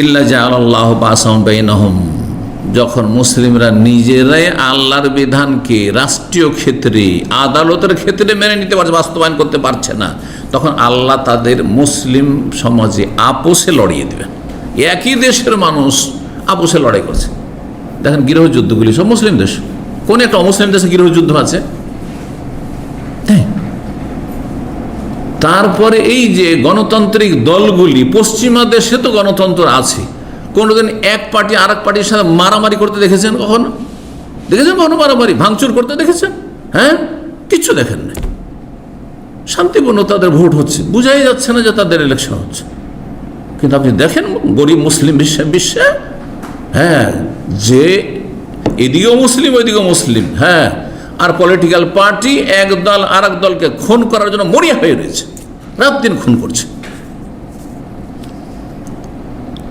ইল্লা জাআলাল্লাহু বাসাহুম বাইনাহুম, যখন মুসলিমরা নিজেরাই আল্লাহর বিধানকে রাষ্ট্রীয় ক্ষেত্রে, আদালতের ক্ষেত্রে মেনে নিতে পারছে, বাস্তবায়ন করতে পারছে না, তখন আল্লাহ তাদের মুসলিম সমাজে আপোষে লড়িয়ে দেবেন। একই দেশের মানুষ আপোষে লড়াই করছে। দেখেন গৃহযুদ্ধগুলি সব মুসলিম দেশ, কোন একটা অমুসলিম দেশে গৃহযুদ্ধ আছে? তারপরে এই যে গণতান্ত্রিক দলগুলি, পশ্চিমা দেশে তো গণতন্ত্র আছে, কোনোদিন এক পার্টি আর এক পার্টির সাথে মারামারি করতে দেখেছেন কখনো? দেখেছেন কখনো মারামারি, ভাঙচুর করতে দেখেছেন? হ্যাঁ, কিচ্ছু দেখেন না। শান্তিপূর্ণ তাদের ভোট হচ্ছে, বুঝাই যাচ্ছে না যে তাদের ইলেকশন হচ্ছে। কিন্তু আপনি দেখেন গরিব মুসলিম বিশ্বে, হ্যাঁ, যে এদিকেও মুসলিম ওইদিকেও মুসলিম, হ্যাঁ, আর পলিটিক্যাল পার্টি এক দল আর এক দলকে খুন করার জন্য মরিয়া হয়ে রয়েছে, রাত দিন খুন করছে।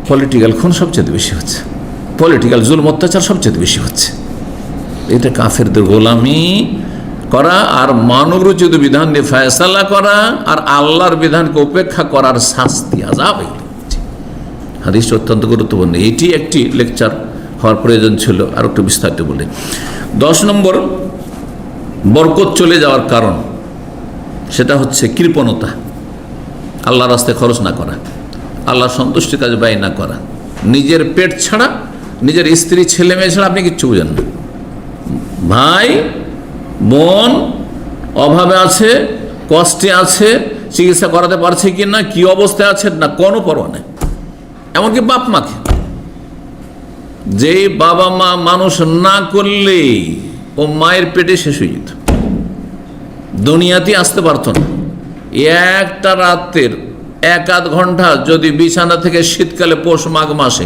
পলিটিক্যাল খুন সবচেয়ে বেশি হচ্ছে, পলিটিক্যাল জুলম অত্যাচার সবচেয়ে বেশি হচ্ছে। এটা কাফেরদের গোলামি করা আর মানবরচিত বিধান দিয়ে ফয়সালা করা আর আল্লাহর বিধানকে উপেক্ষা করার শাস্তি, আযাব। হাদিস অত্যন্ত গুরুত্বপূর্ণ, এটি একটি লেকচার হওয়ার প্রয়োজন ছিল, আর একটু বিস্তারিত বলে। 10 নম্বর বরকত চলে যাওয়ার কারণ, সেটা হচ্ছে কৃপণতা, আল্লাহর রাস্তায় খরচ না করা, আল্লাহর সন্তুষ্টির কাজ ব্যয় না করা। নিজের পেট ছাড়া, নিজের স্ত্রী ছেলে মেয়ে ছাড়া আপনি কিচ্ছু বুঝেন না। ভাই বোন অভাবে আছে, কষ্টে আছে, চিকিৎসা করাতে পারছে কি না, কি অবস্থায় আছে না, কোনো পরোয়া নেই। এমনকি বাপ মাকে, যেই বাবা মা মানুষ না করলে ও মায়ের পেটে শেষ হয়ে যেত, দুনিয়াতে আসতে পারত না। একটা রাতের 1-8 ঘন্টা যদি বিছানা থেকে শীতকালে পৌষ মাঘ মাসে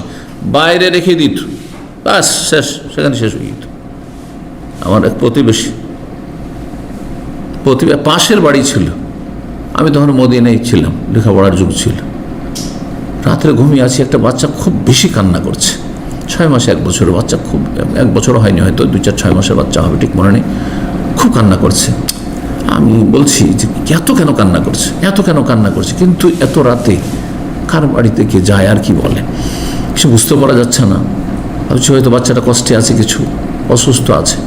বাইরে রেখে দিত, বাস শেষ, সেখানে শেষ হয়ে যেত। আমার এক প্রতিবেশী পাশের বাড়ি ছিল, আমি তখন মদিনায় ছিলাম, লেখাপড়ার যুগ ছিল। রাত্রে ঘুমিয়ে আছি, একটা বাচ্চা খুব বেশি কান্না করছে, 6 মাসে 1 বছরের বাচ্চা, খুব 1 বছর হয়নি, হয়তো 2-4-6 মাসের বাচ্চা হবে, ঠিক মনে নেই। খুব কান্না করছে। আমি বলছি যে এত কেন কান্না করছে, এত কেন কান্না করছে, কিন্তু এত রাতে কার বাড়িতে কে যায় আর কি বলে, কিছু বুঝতে পারা যাচ্ছে না। ভাবছি হয়তো বাচ্চাটা কষ্টে আছে, কিছু অসুস্থ আছে।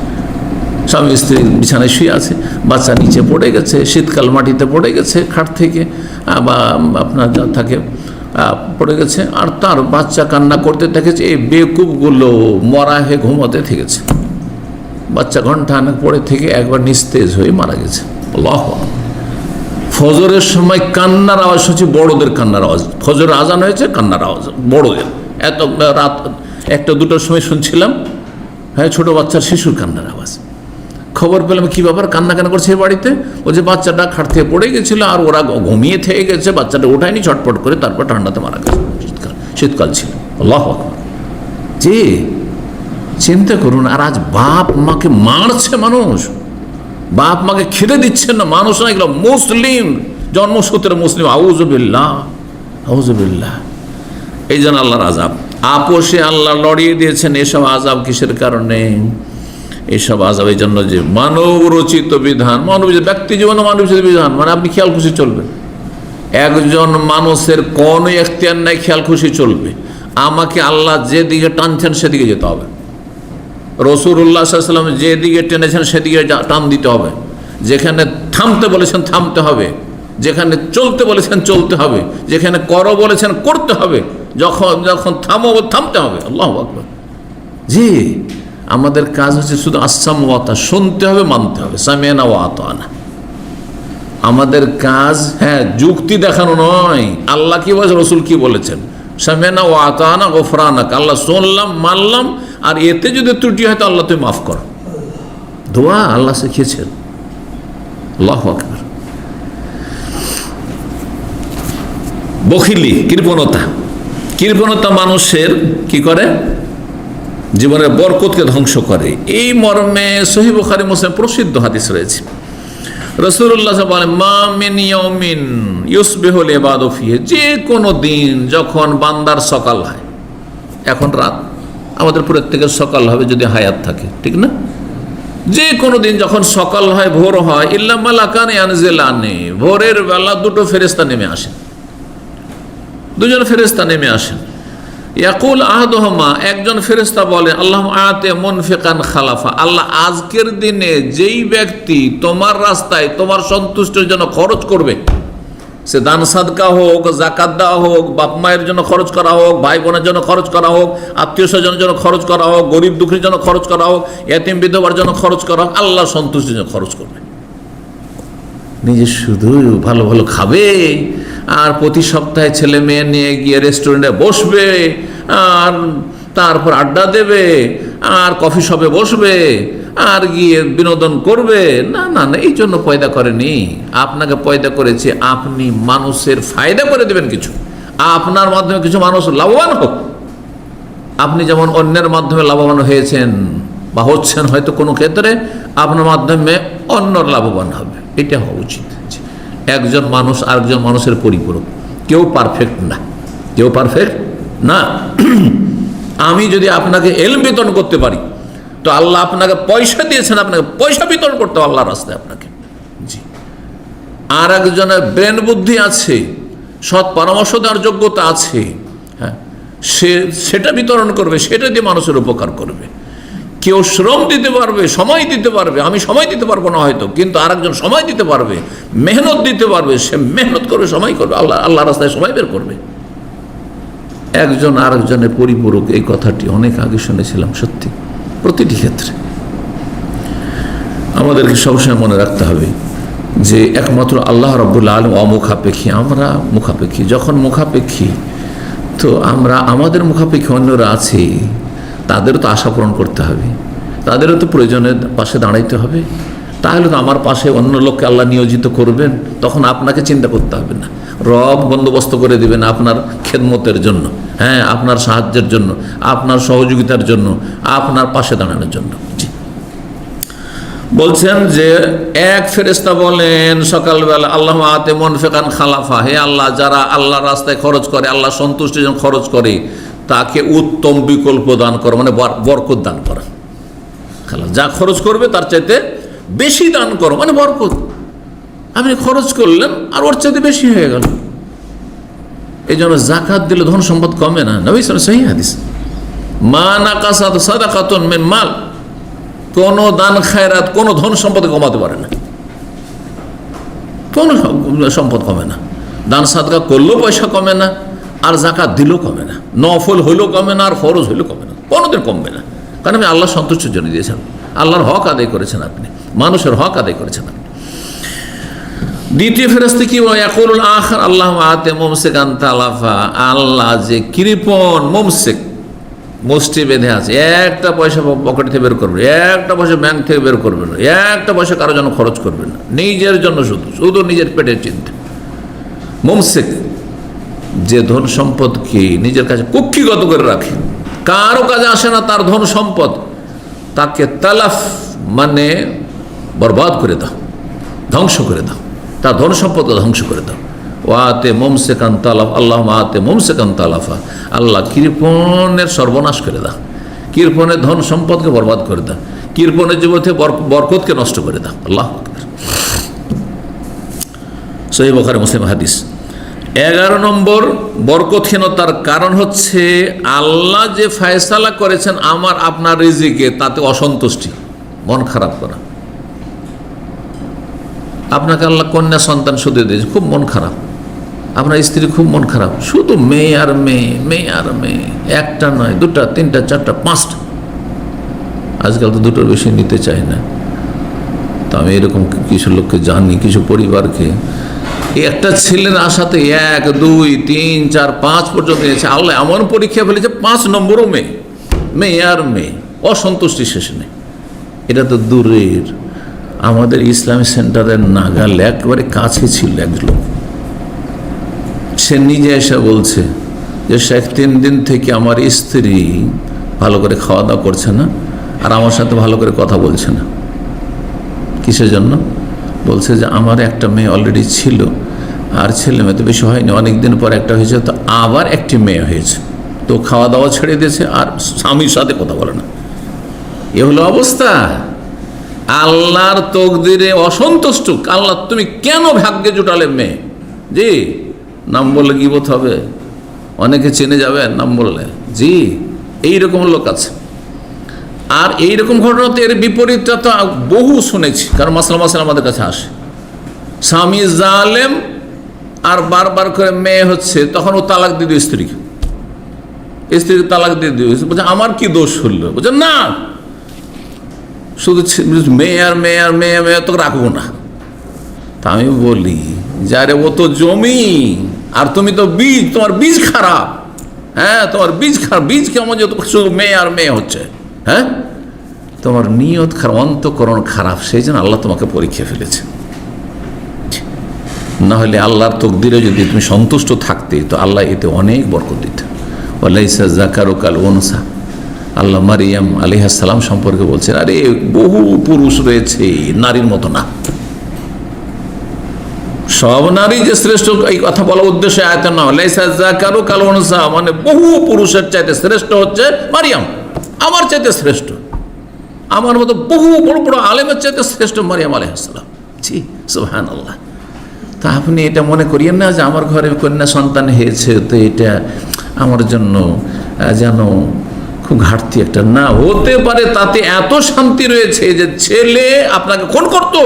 স্বামী স্ত্রী বিছানায় শুয়ে আছে, বাচ্চা নিচে পড়ে গেছে, শীতকাল মাটিতে পড়ে গেছে, খাট থেকে বা আপনার যা থাকে পড়ে গেছে, আর তার বাচ্চা কান্না করতে থেকেছে। এই বেকুবগুলো মরা হয়ে ঘুমোতে থেকেছে, বাচ্চা ঘন্টাখানেক পড়ে থেকে একবার নিস্তেজ হয়ে মারা গেছে। আল্লাহু আকবার। ফজরের সময় কান্নার আওয়াজ হচ্ছে, বড়দের কান্নার আওয়াজ। ফজরের আজান হয়েছে, কান্নার আওয়াজ বড়দের। এত রাত একটা দুটোর সময় শুনছিলাম, হ্যাঁ, ছোট বাচ্চার শিশুর কান্নার আওয়াজ। খবর পেলাম কি ব্যাপার, কান্না করছে বাড়িতে। ও যে বাচ্চাটা খাট থেকে পড়ে গেছিল আর ওরা ঘুমিয়ে থেকে গেছে, বাচ্চাটা ওঠায়নি, ছটপট করে তারপর ঠান্ডাতে মারা গেছে। শীতকাল ছিল। আল্লাহু আকবার। যে চিন্তা করুন, আর আজ বাপ মাকে মারছে মানুষ, বাপ মাকে খেতে দিচ্ছেন না মানুষ, না এগুলো মুসলিম, জন্মসূত্রে মুসলিম। আউযুবিল্লাহ, আউযুবিল্লাহ। এই জন্য আল্লাহর আযাব, আপোষে আল্লাহ লড়িয়ে দিয়েছেন। এসব আযাব কিসের কারণে? এসব আযাব এই জন্য যে মানব রচিত বিধান, মানব ব্যক্তি জীবনে মানব রচিত বিধান, মানে আপনি খেয়াল খুশি চলবেন। একজন মানুষের কোনো এখতিয়ার নাই খেয়াল খুশি চলবে। আমাকে আল্লাহ যেদিকে টানছেন সেদিকে যেতে হবে, রাসূলুল্লাহ সাল্লাল্লাহু আলাইহি ওয়াসাল্লাম যেদিকে টেনেছেন সেদিকে টান দিতে হবে, যেখানে থামতে বলেছেন থামতে হবে, যেখানে চলতে বলেছেন চলতে হবে, যেখানে করো বলেছেন করতে হবে, যখন থামো থামতে হবে। আল্লাহু আকবার। জি, আমাদের কাজ হচ্ছে শুধু আসসাম ওয়া আতা, শুনতে হবে, মানতে হবে, সামি'না ওয়া আতা'না। আমাদের কাজ, হ্যাঁ, যুক্তি দেখানো নয়। আল্লাহ কি বলেছে, রাসূল কি বলেছেন, সামি'না ওয়া আতা'না গফরানাক, আল্লাহ শুনলাম মানলাম, আর এতে যদি ত্রুটি হয় তো আল্লাহ তুমি মাফ করো। দোয়া আল্লাহ শিখিয়েছেন। আল্লাহু আকবার। বখিলি, কৃপণতা মানুষের কি করে, জীবনের বরকতকে ধ্বংস করে। এই মর্মে সহিহ বুখারী মুসলিম প্রসিদ্ধ হাদিস রয়েছে। রাসূলুল্লাহ বলেন, মা মিন ইয়াউমিন ইউসবিহুল ইবাদু ফিহি, যে কোনো দিন যখন বান্দার সকাল হয়, এখন রাত, আমাদের প্রত্যেকের সকাল হবে যদি হায়াত থাকে, ঠিক না? যে কোনো দিন যখন সকাল হয়, ভোর হয়, ইল্লা মালাকান ইয়ানজিলানি, ভোরের বেলা দুটো ফেরেশতা নেমে আসেন, দুজন ফেরেশতা নেমে আসেন। ইয়াকুল আহাদুহুমা, একজন ফেরেশতা বলে, আল্লাহ আতে মুনফিকান খালাফা, আল্লাহ আজকের দিনে যেই ব্যক্তি তোমার রাস্তায় তোমার সন্তুষ্টির জন্য খরচ করবে, সে দান সাদকা হোক, যাকাত দেওয়া হোক, বাপ মায়ের জন্য খরচ করা হোক, ভাই বোনের জন্য খরচ করা হোক, আত্মীয় স্বজনের জন্য খরচ করা হোক, গরিব দুঃখীর জন্য খরচ করা হোক, এতিম বিধবার জন্য খরচ করা হোক, আল্লাহ সন্তুষ্টির জন্য খরচ করবে। নিজে শুধু ভালো ভালো খাবে আর প্রতি সপ্তাহে ছেলে মেয়ে নিয়ে গিয়ে রেস্টুরেন্টে বসবে আর তারপর আড্ডা দেবে আর কফি শপে বসবে আর গিয়ে বিনোদন করবে, না না না, এই জন্য পয়দা করেনি। আপনাকে পয়দা করেছে আপনি মানুষের ফায়দা করে দেবেন, কিছু আপনার মাধ্যমে কিছু মানুষ লাভবান হোক। আপনি যেমন অন্যের মাধ্যমে লাভবান হয়েছেন বা হচ্ছেন, হয়তো কোনো ক্ষেত্রে আপনার মাধ্যমে অন্যর লাভবান হবে, এটা হওয়া উচিত। একজন মানুষ আরেকজন মানুষের পরিপূরক, কেউ পারফেক্ট না, কেউ পারফেক্ট না। আমি যদি আপনাকে ইলম বিতরণ করতে পারি তো আল্লাহ আপনাকে পয়সা দিয়েছেন, আপনাকে পয়সা বিতরণ করতে হবে আল্লাহর রাস্তায় আপনাকে। জি, আর একজনের ব্রেন বুদ্ধি আছে, সৎ পরামর্শ দেওয়ার যোগ্যতা আছে, হ্যাঁ, সেটা বিতরণ করবে, সেটা দিয়ে মানুষের উপকার করবে। কেউ শ্রম দিতে পারবে, সময় দিতে পারবে, আমি সময় দিতে পারবো না হয়তো, কিন্তু আরেকজন সময় দিতে পারবে, মেহনত দিতে পারবে, সে মেহনত করবে, সময় করবে, আল্লাহ রাস্তায় সময় বের করবে। একজন আরেকজনের পরিপূরক, এই কথাটি অনেক আগে শুনেছিলাম। সত্যি প্রতিটি ক্ষেত্রে আমাদেরকে সবসময় মনে রাখতে হবে যে একমাত্র আল্লাহ রাব্বুল আলামিন অমুখাপেক্ষী, আমরা মুখাপেক্ষী। যখন মুখাপেক্ষী, তো আমরা আমাদের মুখাপেক্ষী অন্যরা আছে, তাদেরও তো আশা পূরণ করতে হবে, তাদেরও তো প্রয়োজনের পাশে দাঁড়াইতে হবে। তাহলে তো আমার পাশে অন্য লোককে আল্লাহ নিয়োজিত করবেন, তখন আপনাকে চিন্তা করতে হবে না, রব বন্দোবস্ত করে দেবেন আপনার খেদমতের জন্য, হ্যাঁ, আপনার সাহায্যের জন্য, আপনার সহযোগিতার জন্য, আপনার পাশে দাঁড়ানোর জন্য। জি, বলছেন যে এক ফেরেশতা বলেন সকালবেলা, আল্লাহ আতে মুনফিকান খালাফা, হে আল্লাহ, যারা আল্লাহর রাস্তায় খরচ করে, আল্লাহ সন্তুষ্টির জন্য খরচ করে, তাকে উত্তম বিকল্প দান করো, মানে বরকত দান করো। যা খরচ করবে তার চাইতে বেশি দান করো, মানে বরকত। আপনি খরচ করলেন আর ওর চাইতে বেশি হয়ে গেল। এই জন্য যাকাত দিলে ধন সম্পদ কমে না। নবী সাল্লাল্লাহু আলাইহি ওয়াসাল্লাম সহিহ হাদিস, মা নাকাসাত সাদাকাতুন মিন মাল, কোন দান খায়রাত কোন ধন সম্পদ কমাতে পারে না, কোন সম্পদ কমে না। দান সাদকা করলেও পয়সা কমে না, আর যাকাত দিলেও কমে না, নফল হইলেও কমে না, আর ফরজ হইলেও কমে না, কোনোদিন কমবে না। কারণ আমি আল্লাহ সন্তুষ্টির জন্য দিয়েছেন, আল্লাহর হক আদায় করেছেন আপনি, মানুষের হক আদায় করেছেন আপনি। দ্বিতীয় ফেরেশতা কি বলে, ইয়াকুলুল আখার আল্লাহ আতে মুমসিকান তালাফা, আল্লাহ যে কৃপণ মুমসিক, মুষ্টি বেঁধে আছে, একটা পয়সা পকেট থেকে বের করবে, একটা পয়সা ব্যাংক থেকে বের করবে না, একটা পয়সা কারোর জন্য খরচ করবে না, নিজের জন্য শুধু শুধু নিজের পেটের চিন্তা। মুমসিক, যে ধন সম্পদকে নিজের কাছে কুক্ষিগত করে রাখে, কারো কাজে আসে না তার ধন সম্পদ, তাকে তালাফ মানে বরবাদ করে দাও, ধ্বংস করে দাও, তার ধন সম্পদকে ধ্বংস করে দাও। ওয়াতে মুমসিকান তালাফ, আল্লাহ আতে মুমসিকান তালাফা, আল্লাহ কৃপণের সর্বনাশ করে দাও, কৃপণের ধন সম্পদকে বরবাদ করে দাও, কৃপণের জীবনে বরকতকে নষ্ট করে দাও। আল্লাহ আকবার। সহিহ বুখারী মুসলিম হাদিস। 11 নম্বর বরকতহীনতার কারণ হচ্ছে আল্লাহ যে ফয়সালা করেছেন আমার আপনার রিজিকে, তাতে অসন্তুষ্টি, মন খারাপ করা। আপনাকে আল্লাহ কন্যা সন্তান শুধু দিয়েছে, খুব মন খারাপ, আপনার স্ত্রী খুব মন খারাপ, শুধু মেয়ে আর মেয়ে, মেয়ে আর মেয়ে, একটা নয়, দুটা, তিনটা, চারটা, পাঁচটা, আজকাল তো দুটোর বেশি নিতে চাই না। তো আমি এরকম কিছু লোককে জানি, কিছু পরিবারকে একটা ছেলের আশাতে 1, 2, 3, 4, 5 পর্যন্ত নিয়েছে। আল্লাহ এমন পরীক্ষা ফেলেছে 5 নম্বরও মেয়ে, মেয়ে আর মেয়ে, অসন্তুষ্টি শেষ নেই। এটা তো দূরের, আমাদের ইসলামী সেন্টারের নাগাল একেবারে কাছে ছিল এক লোক, সে নিজে এসে বলছে যে শেখ 3 দিন থেকে আমার স্ত্রী ভালো করে খাওয়া দাওয়া করছে না, আর আমার সাথে ভালো করে কথা বলছে না। কিসের জন্য? বলছে যে আমার একটা মেয়ে অলরেডি ছিল, আর ছেলে মেয়ে তো বেশি হয়নি, অনেক দিন পর একটা হয়েছে, তো আবার একটি মেয়ে হয়েছে, তো খাওয়া দাওয়া ছেড়ে দিয়েছে আর স্বামীর সাথে কথা বলে না। এ হলো অবস্থা। আল্লাহর তকদিরে অসন্তুষ্ট। আল্লাহ তুমি কেন ভাগ্যে জুটালে মেয়ে? জি, নাম বললে গীবত হবে, অনেকে চেনে যাবে নাম বললে। জি, এইরকম লোক আছে। আর এইরকম ঘটনা তো এর বিপরীতটা তো বহু শুনেছি, কারণ মাসলা আমাদের কাছে আসে, স্বামী জালেম আর বারবার করে মেয়ে হচ্ছে, তখন ও তালাক দিয়ে দিও স্ত্রীকে, স্ত্রীকে তালাক দিয়ে দিও। বলছে আমার কি দোষ হলো? বলছে না, শুধু মেয়ে আর মেয়ে আর মেয়ে মেয়ে তো রাখবো না। তা আমি বলি যারে ও তো জমি আর তুমি তো বীজ, তোমার বীজ খারাপ। হ্যাঁ, তোমার বীজ খারাপ, বীজ কেমন যে শুধু মেয়ে আর মেয়ে হচ্ছে? হ্যাঁ, তোমার নিয়ত খারাপ, অন্তঃকরণ খারাপ, সেই জন্য আল্লাহ তোমাকে পরীক্ষা ফেলেছে। না হলে আল্লাহর তকদিরে যদি তুমি সন্তুষ্ট থাকতে, তো আল্লাহ এতে অনেক বরকত দিত। ওয়ালাইসা যাকারু কাল উনসা, আল্লাহ মারিয়াম আলাইহিস সালাম সম্পর্কে বলছেন, আরে বহু পুরুষ রয়েছে, নারীর মতো না। সব নারী যে শ্রেষ্ঠ, এই কথা বলার উদ্দেশ্য আয়াত না, লাইসা যাকারু কাল উনসা মানে বহু পুরুষের চাইতে শ্রেষ্ঠ হচ্ছে মারিয়াম, আমার চাইতে শ্রেষ্ঠ, আমার মতো বহু বড় বড় আলেমের চাইতে শ্রেষ্ঠ মারিয়াম আলাইহিস সালাম। জি, সুবহানাল্লাহ। তা আপনি এটা মনে করিয়েন না যে আমার ঘরে কন্যা সন্তান হয়েছে, তো এটা আমার জন্য যেন খুব ঘাটতি একটা। না, হতে পারে তাতে এত শান্তি রয়েছে যে ছেলে আপনাকে খুন করতো,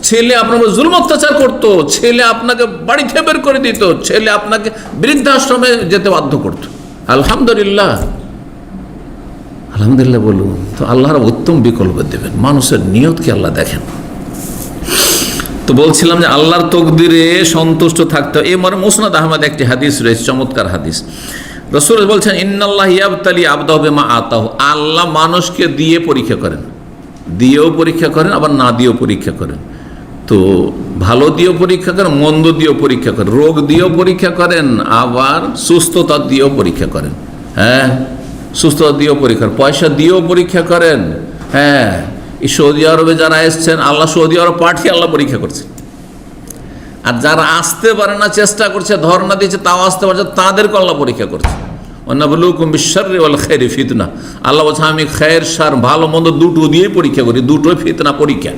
ছেলে আপনার জুলুম অত্যাচার করতো, ছেলে আপনাকে বাড়ি থেকে বের করে দিত, ছেলে আপনাকে বৃদ্ধাশ্রমে যেতে বাধ্য করতো। আলহামদুলিল্লাহ, আলহামদুলিল্লাহ বলুন। তো আল্লাহর উত্তম বিকল্প দেবেন, মানুষের নিয়তকে আল্লাহ দেখেন। তো বলছিলাম যে আল্লাহর তকদিরে সন্তুষ্ট থাকতে। এই মানে মুসনাদ আহমদ একটি হাদিস রয়েছে, চমৎকার হাদিস। রাসূল বলছেন ইন্নাল্লাহ ইয়াবতালি আবদাহু বিমা আতাহু, আল্লাহ মানুষকে দিয়ে পরীক্ষা করেন, দিয়েও পরীক্ষা করেন, আবার না দিয়েও পরীক্ষা করেন। তো ভালো দিয়েও পরীক্ষা করেন, মন্দ দিয়েও পরীক্ষা করেন, রোগ দিয়েও পরীক্ষা করেন, আবার সুস্থতা দিয়েও পরীক্ষা করেন। হ্যাঁ, সুস্থতা দিয়েও পরীক্ষা করেন, পয়সা দিয়েও পরীক্ষা করেন। হ্যাঁ, এই সৌদি আরবে যারা এসছেন, আল্লাহ সৌদি আরব পাঠিয়ে আল্লাহ পরীক্ষা করছে। আর যারা আসতে পারে না, চেষ্টা করছে, ধর্ণা দিচ্ছে, তাও আসতে পারছে, তাদেরকে আল্লাহ পরীক্ষা করছে। ওয়ানাবলুকুম বিশ-শাররি ওয়াল খায়রি ফিতনা, আল্লাহ বলছে আমি খায়ের শার ভালো মন্দ দুটো দিয়েই পরীক্ষা করি, দুটোই ফিতনা, পরীক্ষা।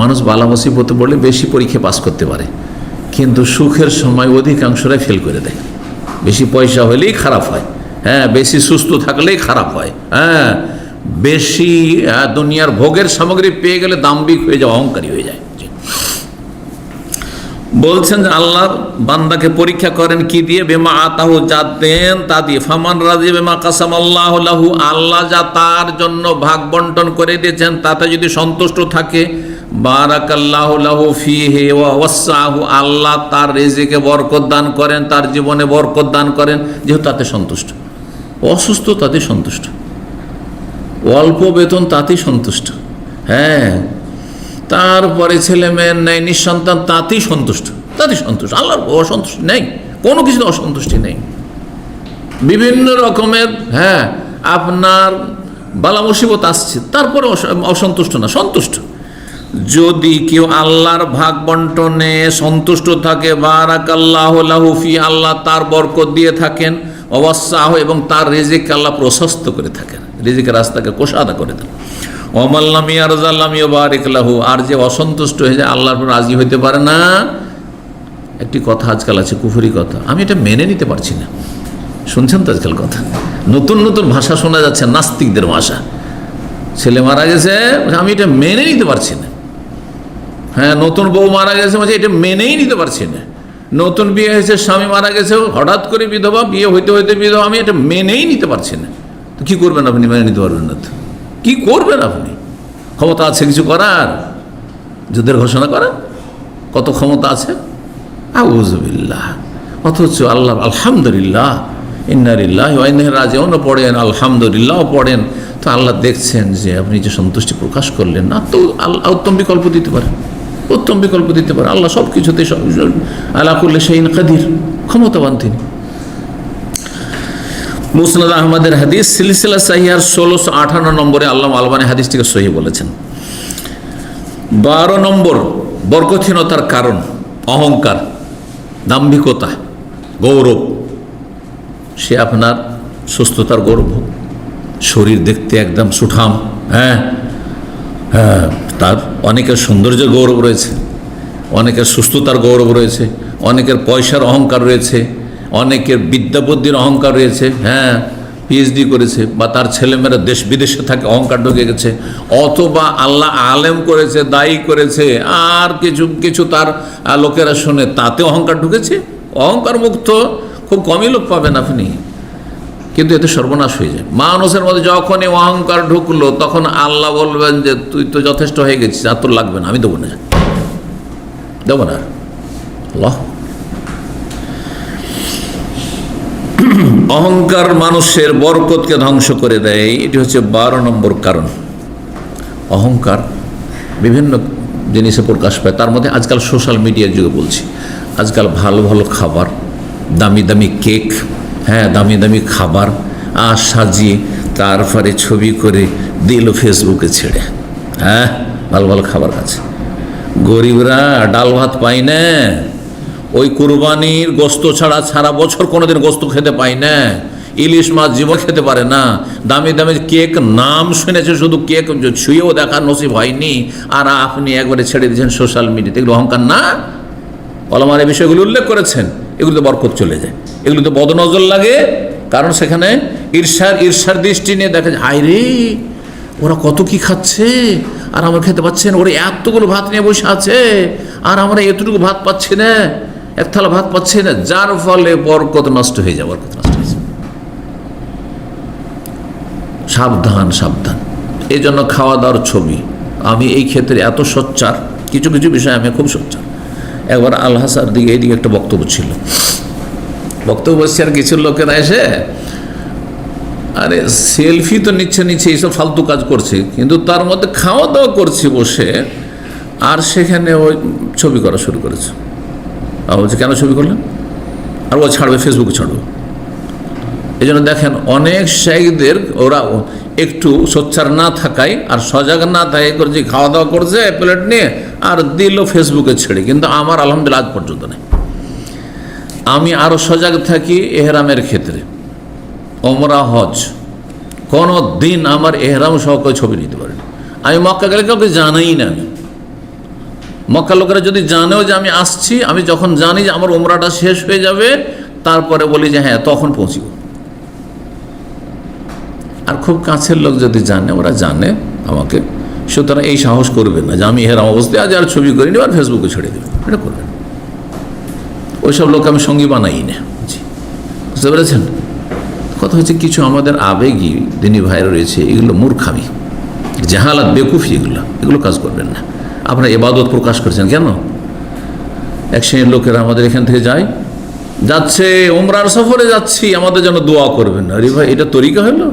মানুষ বালা মুসিবতে পড়লে বেশি পরীক্ষা পাস করতে পারে, কিন্তু সুখের সময় অধিকাংশরাই ফেল করে দেয়। বেশি পয়সা হলেই খারাপ হয়, হ্যাঁ, বেশি সুস্থ থাকলেই খারাপ হয়, হ্যাঁ, বেশি দুনিয়ার ভোগের সামগ্রী পেয়ে গেলে দাম্ভিক হয়ে যায়, অহংকারী হয়ে যায়। বলছেন যে আল্লাহ বান্দাকে পরীক্ষা করেন কি দিয়ে? বেমা আতাহু, যা দেন তা দিয়ে। ফামান রাজি বেমা কাসামাল্লাহু লাহু, আল্লাহ যা তার জন্য ভাগ বন্টন করে দিয়েছেন তাতে যদি সন্তুষ্ট থাকে, বারাকাল্লাহু লাহু ফীহি ওয়া ওয়াসসাহু, আল্লাহ তার রিজিকে বরকত দান করেন, তার জীবনে বরকত দান করেন, যেহেতু তাতে সন্তুষ্ট। অসুস্থ তাতে সন্তুষ্ট, অল্প বেতন তাতেই সন্তুষ্ট, হ্যাঁ, তারপরে ছেলে মেয়ের নেই, নিঃসন্তান, তাতেই সন্তুষ্ট, তাতেই সন্তুষ্ট। আল্লাহর অসন্তুষ্ট নেই, কোনো কিছুতে অসন্তুষ্টি নেই। বিভিন্ন রকমের, হ্যাঁ, আপনার বালা মুসিবত আসছে, তারপরে অসন্তুষ্ট না, সন্তুষ্ট। যদি কেউ আল্লাহর ভাগ বন্টনে সন্তুষ্ট থাকে, বারাকাল্লাহু লাহু ফি, আল্লাহ তার বরকত দিয়ে থাকেন, ওয়াসসাহু, এবং তার রিজিক আল্লাহ প্রশস্ত করে থাকেন, রিজিকের রাস্তাকে কোষাদা করে দেন। ওমাল্লাম ইয়ারজাল্লাম ইউবারিক লাহু, আর যে অসন্তুষ্ট হয়ে যায়, আল্লাহর উপর রাজি হইতে পারে না। একটি কথা আজকাল আছে, কুফরি কথা, আমি এটা মেনে নিতে পারছি না। শুনছেন তো আজকাল কথা, নতুন নতুন ভাষা শোনা যাচ্ছে, নাস্তিকদের ভাষা। ছেলে মারা গেছে, আমি এটা মেনে নিতে পারছি না। হ্যাঁ, নতুন বউ মারা গেছে, এটা মেনেই নিতে পারছি না। নতুন বিয়ে হয়েছে, স্বামী মারা গেছে, হঠাৎ করে বিধবা, বিয়ে হইতে হইতে বিধবা, আমি এটা মেনেই নিতে পারছি না। তো কী করবেন আপনি? মেনে নিতে পারবেন না তো কী করবেন আপনি? ক্ষমতা আছে কিছু করার? যুদ্ধের ঘোষণা করার কত ক্ষমতা আছে? আউযুবিল্লাহ। অথচ আল্লাহ আলহামদুলিল্লাহ, ইন্না লিল্লাহি ওয়া ইন্না ইলাইহি রাজিউন পড়েন, আলহামদুলিল্লাহ পড়েন, তো আল্লাহ দেখছেন যে আপনি যে সন্তুষ্টি প্রকাশ করলেন না, তো আল্লাহ উত্তম বিকল্প দিতে পারেন, উত্তম বিকল্প দিতে পারে। আল্লাহ সব কিছুতে আলা কুল্লি শাইইন কাদির, ক্ষমতাবান তিনি। মুসনাদ আহমদের হাদিস, সিলসিলা সাহিহার 1658 নম্বরে আল্লামা আলবানী হাদিসটিকে সহিহ বলেছেন। 12 নম্বর বরকতহীনতার কারণ অহংকার, দাম্ভিকতা, গৌরব। সে আপনার সুস্থতার গৌরব, শরীর দেখতে একদম সুঠাম, হ্যাঁ হ্যাঁ, তার অনেকের সৌন্দর্যের গৌরব রয়েছে, অনেকের সুস্থতার গৌরব রয়েছে, অনেকের পয়সার অহংকার রয়েছে, অনেকের বিদ্যা বুদ্ধির অহংকার রয়েছে, হ্যাঁ, পিএইচডি করেছে, বা তার ছেলেমেয়েরা দেশ বিদেশে থাকে, অহংকার ঢুকে গেছে, অথবা আল্লাহ আলেম করেছে, দায়ী করেছে, আর কিছু কিছু তার লোকেরা শুনে, তাতে অহংকার ঢুকেছে। অহংকার মুক্ত খুব কমই লোক পাবেন আপনি, কিন্তু এতে সর্বনাশ হয়ে যায়। মানুষের মধ্যে যখনই অহংকার ঢুকলো, তখন আল্লাহ বলবেন যে তুই তো যথেষ্ট হয়ে গেছিস, আর তোর লাগবে না, আমি দেবো না, দেবো না। আল্লাহ, অহংকার মানুষের বরকতকে ধ্বংস করে দেয়। এটি হচ্ছে 12 নম্বর কারণ। অহংকার বিভিন্ন জিনিসে প্রকাশ পায়, তার মধ্যে আজকাল সোশ্যাল মিডিয়ার যুগে বলছি, আজকাল ভালো ভালো খাবার, দামি দামি কেক, হ্যাঁ, দামি দামি খাবার আর সাজিয়ে তারপরে ছবি করে দিল ফেসবুকে ছেড়ে, হ্যাঁ, ভালো ভালো খাবার আছে। গরিবরা ডাল ভাত পায় না, ওই কুরবানির গোস্ত ছাড়া সারা বছর কোনোদিন গোস্ত খেতে পায় না, ইলিশ মাছ জীবন খেতে পারে না। দামি দামি কেক নাম শুনেছে, শুধু কেক ছুঁয়েও দেখার নসিব হয়নি, আর আপনি একবারে ছেড়ে দিয়েছেন সোশ্যাল মিডিয়াতে। এগুলো অহংকার না? ওলামার এই বিষয়গুলো উল্লেখ করেছেন। এগুলোতে বরকত চলে যায়, এগুলোতে বদনজর লাগে, কারণ সেখানে ঈর্ষার দৃষ্টি নিয়ে দেখা যায়, হায় রে, ওরা কত কি খাচ্ছে আর আমরা খেতে পাচ্ছি না, ওরা এতগুলো ভাত নিয়ে বসে আছে আর আমরা এতটুকু ভাত পাচ্ছি না, এক থালা ভাত পাচ্ছি না, যার ফলে বরকত নষ্ট হয়ে যায়, বরকত নষ্ট হয়ে যায়। সাবধান সাবধান। এই জন্য খাওয়া দাওয়ার ছবি, আমি এই ক্ষেত্রে এত সোচ্চার, কিছু কিছু বিষয় আমি খুব সোচ্চার। একবার আলহাসার দিকে এইদিকে একটা বক্তব্য ছিল, বক্তব্য বসছে, আর কিছু লোকেরা এসে, আরে সেলফি তো নিচ্ছে এইসব ফালতু কাজ করছে, কিন্তু তার মধ্যে খাওয়া দাওয়া করছে বসে, আর সেখানে ওই ছবি করা শুরু করেছে। আর বলছে কেন ছবি করলেন, আর ও ছাড়বে, ফেসবুকে ছাড়বে। এই জন্য দেখেন অনেক শাইখদের ওরা একটু সোচ্চার না থাকায় আর সজাগ না থাকায় করছে, খাওয়া দাওয়া করছে প্লেট নিয়ে আর দিল ফেসবুকে ছেড়ে। কিন্তু আমার আলহামদুলিল্লাহ আজ পর্যন্ত নেই। আমি আরও সজাগ থাকি এহরামের ক্ষেত্রে, ওমরা হজ, কোনো দিন আমার এহরাম সহ কেউ ছবি নিতে পারে না। আমি মক্কা গেলে কাউকে জানাই না। আমি মক্কা লোকেরা যদি জানেও যে আমি আসছি, আমি যখন জানি যে আমার ওমরাটা শেষ হয়ে যাবে, তারপরে বলি যে হ্যাঁ তখন পৌঁছিব। আর খুব কাছের লোক যদি জানে, ওরা জানে আমাকে, সুতরাং এই সাহস করবে না যে আমি এহরাম অবস্থায় আজ আর ছবি করিনি আর ফেসবুকে ছেড়ে দেবে, এটা করবেন। ওইসব লোক আমি সঙ্গী বানাই না। বুঝতে পেরেছেন? কথা হচ্ছে কিছু আমাদের আবেগী দিনী ভাইরা রয়েছে, এগুলো মূর্খামি, জাহালাত, বেকুফি, এগুলো কাজ করবেন না। আপনারা ইবাদত প্রকাশ করছেন কেন? এক শ্রেণীর লোকেরা আমাদের এখান থেকে যাচ্ছে উমরার সফরে যাচ্ছি, আমাদের জন্য দোয়া করবেন। আরে ভাই, এটা তরিকা হলো?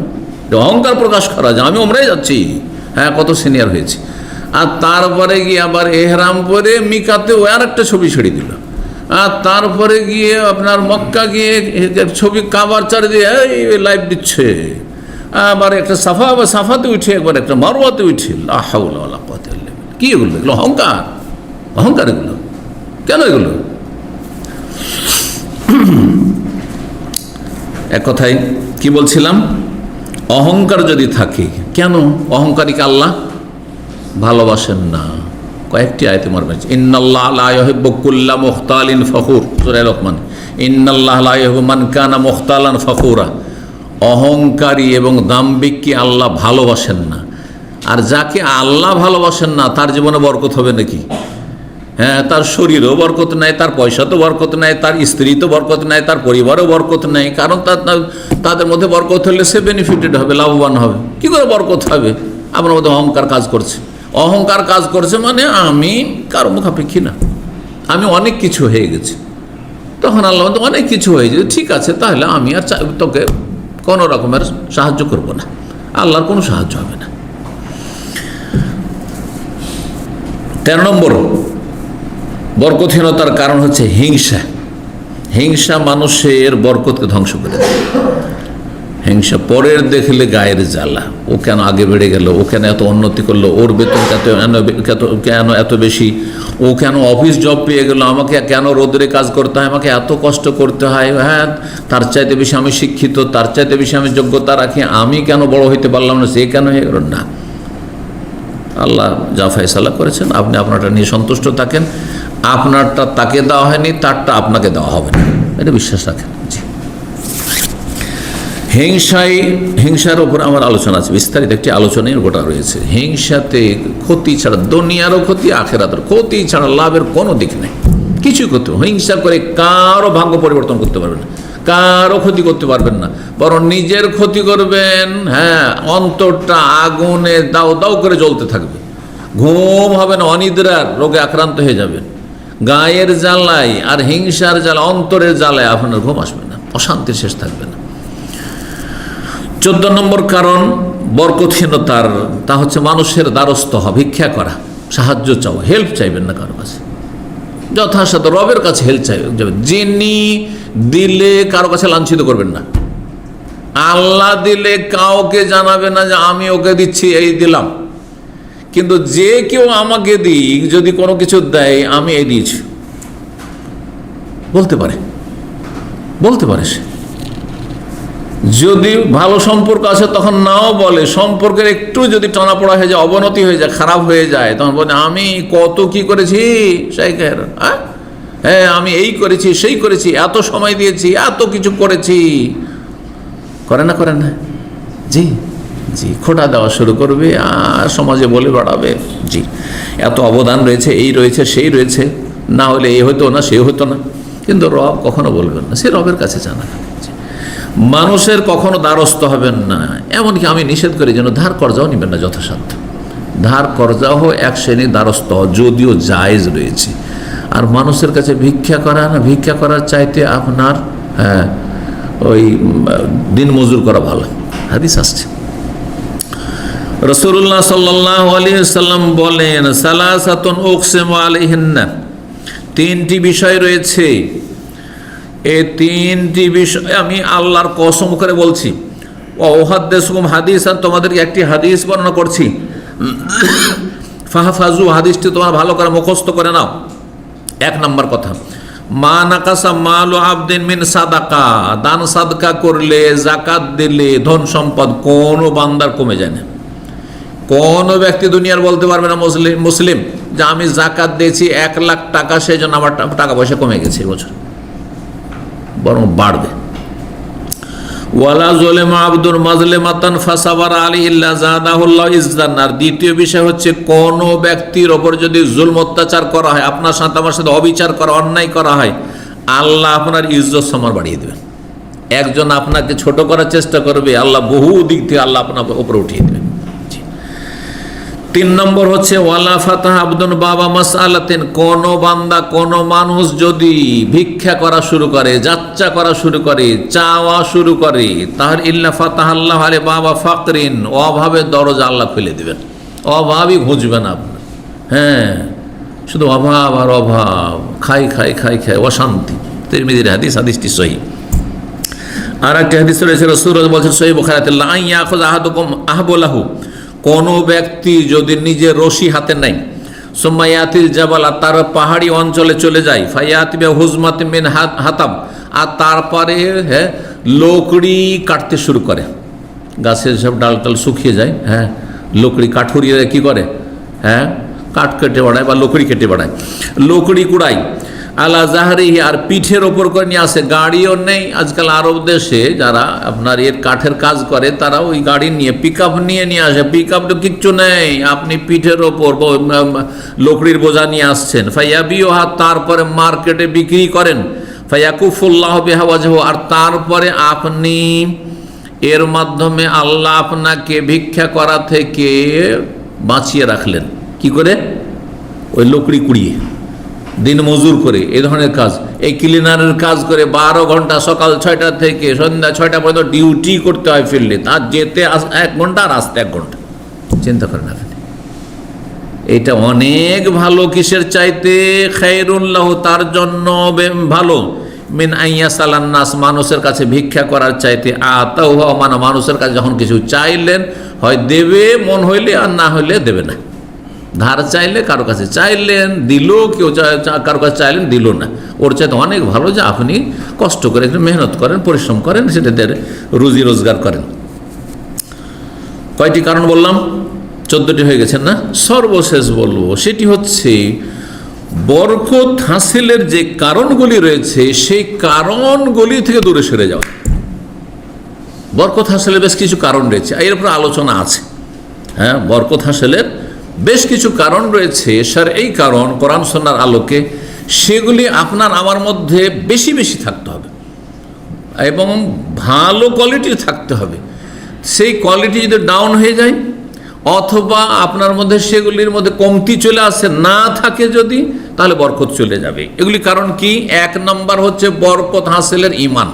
অহংকার প্রকাশ করা যায় আমি উমরায় যাচ্ছি, হ্যাঁ কত সিনিয়র হয়েছি। আর তারপরে গিয়ে আবার এহরাম করে মিকাতে আর একটা ছবি ছেড়ে দিল। আর তারপরে গিয়ে আপনার মক্কা গিয়ে ছবি কাবার চারিদিকে লাইভ দিচ্ছে। আবার একটা সাফাতে উঠে, একবার একটা মারওয়াতে উঠে। কি এগুলো? এগুলো অহংকার, অহংকার এগুলো কেন? এগুলো এক কথায় কি বলছিলাম, অহংকার যদি থাকে, কেন অহংকারীকে আল্লাহ ভালোবাসেন না? কয়েকটি আয়াতে মারবেন। ইন্নাল্লাহ লা ইউহিব্বু কুল্লা মুখতালিন ফখুর, সূরা লোকমান। ইন্নাল্লাহ লা ইউহিব্বু মান কানা মুখতালান ফখুরা। অহংকারী এবং দাম্ভিককে আল্লাহ ভালোবাসেন না। আর যাকে আল্লাহ ভালোবাসেন না তার জীবনে বরকত হবে নাকি? হ্যাঁ, তার শরীরেও বরকত নাই, তার পয়সাতেও বরকত নাই, তার স্ত্রীতেও বরকত নাই, তার পরিবারেও বরকত নাই। কারণ তাদের মধ্যে বরকত হলে সে বেনিফিটেড হবে, লাভবান হবে। কি করে বরকত হবে? আপনার মধ্যে অহংকার কাজ করছে। অহংকার কাজ করছে মানে আমি কারো মুখাপেক্ষী না, আমি অনেক কিছু হয়ে গেছি। তখন আল্লাহ অনেক কিছু হয়ে যায়, ঠিক আছে তাহলে আমি আর তোকে কোনো রকমের সাহায্য করব না, আল্লাহর কোনো সাহায্য হবে না। 13 নম্বর বরকতহীনতার কারণ হচ্ছে হিংসা। হিংসা মানুষের বরকতকে ধ্বংস করে দেয়। হিংসা, পরের দেখলে গায়ের জ্বালা, ও কেন আগে বেড়ে গেল, ও কেন এত উন্নতি করলো, ওর বেতন কেন এত বেশি, ও কেন অফিস জব পেয়ে গেল, আমাকে কেন রোদরে কাজ করতে হয়, আমাকে এত কষ্ট করতে হয়, হ্যাঁ তার চাইতে বেশি আমি শিক্ষিত, তার চাইতে বেশি আমি যোগ্যতা রাখি, আমি কেন বড় হইতে পারলাম না, সে কেন হয়ে গেল না। আল্লাহ যা ফয়সালা করেছেন আপনি আপনারটা নিয়ে সন্তুষ্ট থাকেন। আপনারটা তাকে দেওয়া হয়নি, তারটা আপনাকে দেওয়া হবে না, এটা বিশ্বাস রাখেন। জি, হিংসার উপর আমার আলোচনা আছে, বিস্তারিত একটি আলোচনায় গোটা রয়েছে। হিংসাতে ক্ষতি ছাড়া, দুনিয়ারও ক্ষতি আখেরাতের ক্ষতি ছাড়া লাভের কোনো দিক নেই, কিছুই করতে। হিংসা করে কারো ভাগ্য পরিবর্তন করতে পারবেন না, কারো ক্ষতি করতে পারবেন না, বরং নিজের ক্ষতি করবেন। হ্যাঁ, অন্তরটা আগুনে দাও দাও করে জ্বলতে থাকবে, ঘুম হবে না, অনিদ্রার রোগে আক্রান্ত হয়ে যাবেন। গায়ের জ্বালায় আর হিংসার জ্বালা, অন্তরের জ্বালায় আপনার ঘুম আসবে না, অশান্তির শেষ থাকবে না। 14 নম্বর কারণ বরকতহীনতার, তা হচ্ছে মানুষের দ্বারস্থ হওয়া, ভিক্ষা করা, সাহায্য চাওয়া, হেল্প চাইবেন না কারো কাছে, যথাসাধ্য রবের কাছে হেল্প চাইবেন। যিনি দিলে কারো কাছে লাঞ্ছিত করবেন না। আল্লাহ দিলে কাউকে জানাবে না যে আমি ওকে দিচ্ছি, এই দিলাম। কিন্তু যে কেউ আমাকে দিক, যদি কোনো কিছু দেয় আমি এই দিয়েছি বলতে পারে সে। যদি ভালো সম্পর্ক আছে তখন নাও বলে, সম্পর্কের একটু যদি টানাপোড়া হয়ে যায়, অবনতি হয়ে যায়, খারাপ হয়ে যায়, তখন বলে আমি কত কি করেছি শাইখের, হ্যাঁ আমি এই করেছি সেই করেছি, এত সময় দিয়েছি, এত কিছু করেছি। করে না? জি, খোঁটা দেওয়া শুরু করবে আর সমাজে বলে বেড়াবে, জি এত অবদান রয়েছে, এই রয়েছে সেই রয়েছে, না হলে এই হতো না সে হতো না। কিন্তু রব কখনো বলবেন না, সে রবের কাছে জানা। মানুষের কখনো দ্বারস্থ হবেন না। এমনকি আমি নিষেধ করি যেন ধার কর্জাও নেবেন না যথাসাধ্য। ধার কর্জাও এক শ্রেণীর দ্বারস্থ, যদিও জায়েজ রয়েছে। আর মানুষের কাছে ভিক্ষা করার চাইতে আপনার ওই দিন মজুর করা ভালো, হাদিস আসছে। রাসূলুল্লাহ সাল্লাল্লাহু আলাইহি ওয়াসাল্লাম বলেন, সালাসাতুন উকসিমু আলাইহিন্না, 3টি বিষয় রয়েছে, এই 3টি বিষয় আমি আল্লাহর কসম করে বলছি। ওয়াহাদ্দিসুকুম হাদিসান, তোমাদেরকে একটি হাদিস বর্ণনা করছি। ফাহফাজু, হাদিসটি তোমরা ভালো করে মুখস্থ করে নাও। 1 নম্বর কথা, মা নাকাসা মালু আবদিন মিন সাদাকা, দান সাদকা করলে, যাকাত দিলে ধন সম্পদ কোনো বান্দার কমে যায় না। কোনো ব্যক্তি দুনিয়ার বলতে পারবে না মুসলিম যে আমি যাকাত দিয়েছি 1 লাখ টাকা, সেই জন্য আমার টাকা পয়সা কমে গেছে এবছর, বরং বাড়বে। ওয়ালা যুলিমা আবদুন মাজলিমাতান ফাসাবারা আলাইহি ইল্লা যাদাহুল্লাহু ইজ্জান। আর দ্বিতীয় বিষয় হচ্ছে, কোন ব্যক্তির ওপর যদি জুলম অত্যাচার করা হয়, আপনার সাথে আমার সাথে অবিচার করা, অন্যায় করা হয়, আল্লাহ আপনার ইজ্জত সম্মান বাড়িয়ে দেবেন। একজন আপনাকে ছোট করার চেষ্টা করবে, আল্লাহ বহু দিক থেকে আল্লাহ আপনার উপরে উঠিয়ে দেবেন। 3 নম্বর হচ্ছে ওয়ালা ফাতাহ আবদুন বাবা মাসআলাতিন, কোন বান্দা কোন মানুষ যদি ভিক্ষা করা শুরু করে, যাচ্চা করা শুরু করে, চাওয়া শুরু করে, তাহলে ইল্লা ফাতাহাল্লাহু আলাইহি বাবা ফাকরিন, অভাবের দরজা আল্লাহ খুলে দিবেন, অভাবই ঘুচবে না আপনার। হ্যাঁ, শুধু অভাব আর অভাব, খাই খাই খাই খাই, অশান্তি। তিরমিজির হাদিস, হাদিসটি সহিহ। আর একটা হাদিস রয়েছে, রাসূলুল্লাহ বলেছেন সহিহ বুখারীতে, লা ইয়াখুয আহাদুকুম আহবুলাহু, কোন ব্যক্তি যদি নিজের রশি হাতে নেয়, সুম্মা ইয়াতিল জাবালা, তার পাহাড়ি অঞ্চলে চলে যায়, ফায়াতি বি হুজমাতিন মিন হাতাব, আর তারপরে লকড়ি কাটতে শুরু করে, গাছের সব ডাল টাল শুকিয়ে যায়, হ্যাঁ, লকড়ি কাঠুরিয়ে কি করে, হ্যাঁ, কাঠ কেটে বাড়ায় বা লকড়ি কেটে বাড়ায়, লকড়ি কুড়ায়, আলা জাহরিহি, আর পিঠের ওপর করে নিয়ে আসে। গাড়িও নেই আজকাল আরব দেশে, যারা আপনার এর কাঠের কাজ করে তারা ওই গাড়ি নিয়ে পিক আপ নিয়ে আসে, পিক আপ তো কিচ্ছু নেই, আপনি পিঠের ওপর লকড়ির বোঝা নিয়ে আসছেন। ফায়াবিউহা, তারপরে মার্কেটে বিক্রি করেন। ফায়াকুফুল্লাহ বিহা ওয়াজহু, আর তারপরে আপনি এর মাধ্যমে আল্লাহ আপনাকে ভিক্ষা করা থেকে বাঁচিয়ে রাখলেন। কি করে? ওই লকড়ি কুড়িয়ে, দিন মজুর করে, এই ধরনের কাজ, এই ক্লিনারের কাজ করে 12 ঘন্টা, সকাল 6টা থেকে সন্ধ্যা 6টা পর্যন্ত ডিউটি করতে হয় ফিল্ডে, তার যেতে 1 ঘন্টা আর আসতে 1 ঘন্টা। চিন্তা করেন আপনি, এটা অনেক ভালো। কিসের চাইতে? খায়রুল্লাহ, তার জন্য ভালো, মিন আইয়াসালান নাস, মানুষের কাছে ভিক্ষা করার চাইতে। আতাউ, মানে মানুষের কাছে যখন কিছু চাইলেন, হয় দেবে মন হইলে, আর না হইলে দেবে না। ধার চাইলে, কারো কাছে চাইলেন দিল, কেউ কারো কাছে চাইলেন দিল না, ওর চাইতে অনেক ভালো যে আপনি কষ্ট করে একটু মেহনত করেন, পরিশ্রম করেন, সেটা রুজি রোজগার করেন। কয়টি কারণ বললাম? 14টি হয়ে গেছে না? সর্বশেষ বলবো, সেটি হচ্ছে বরকত হাসিলের যে কারণগুলি রয়েছে, সেই কারণগুলি থেকে দূরে সরে যাওয়া। বরকত হাসিলের বেশ কিছু কারণ রয়েছে, এর উপর আলোচনা আছে। হ্যাঁ, বরকত হাসিলের বেশ কিছু কারণ রয়েছে, এই কারণ কোরআন সুন্নাহর আলোকে, সেগুলি আপনার আমার মধ্যে বেশি বেশি থাকতে হবে এবং ভালো কোয়ালিটির থাকতে হবে। সেই কোয়ালিটি যদি ডাউন হয়ে যায়, অথবা আপনার মধ্যে সেগুলির মধ্যে কমতি চলে আসে, না থাকে যদি, তাহলে বরকত চলে যাবে। এগুলি কারণ কি? 1 নম্বর হচ্ছে বরকত হাসিলের ঈমান।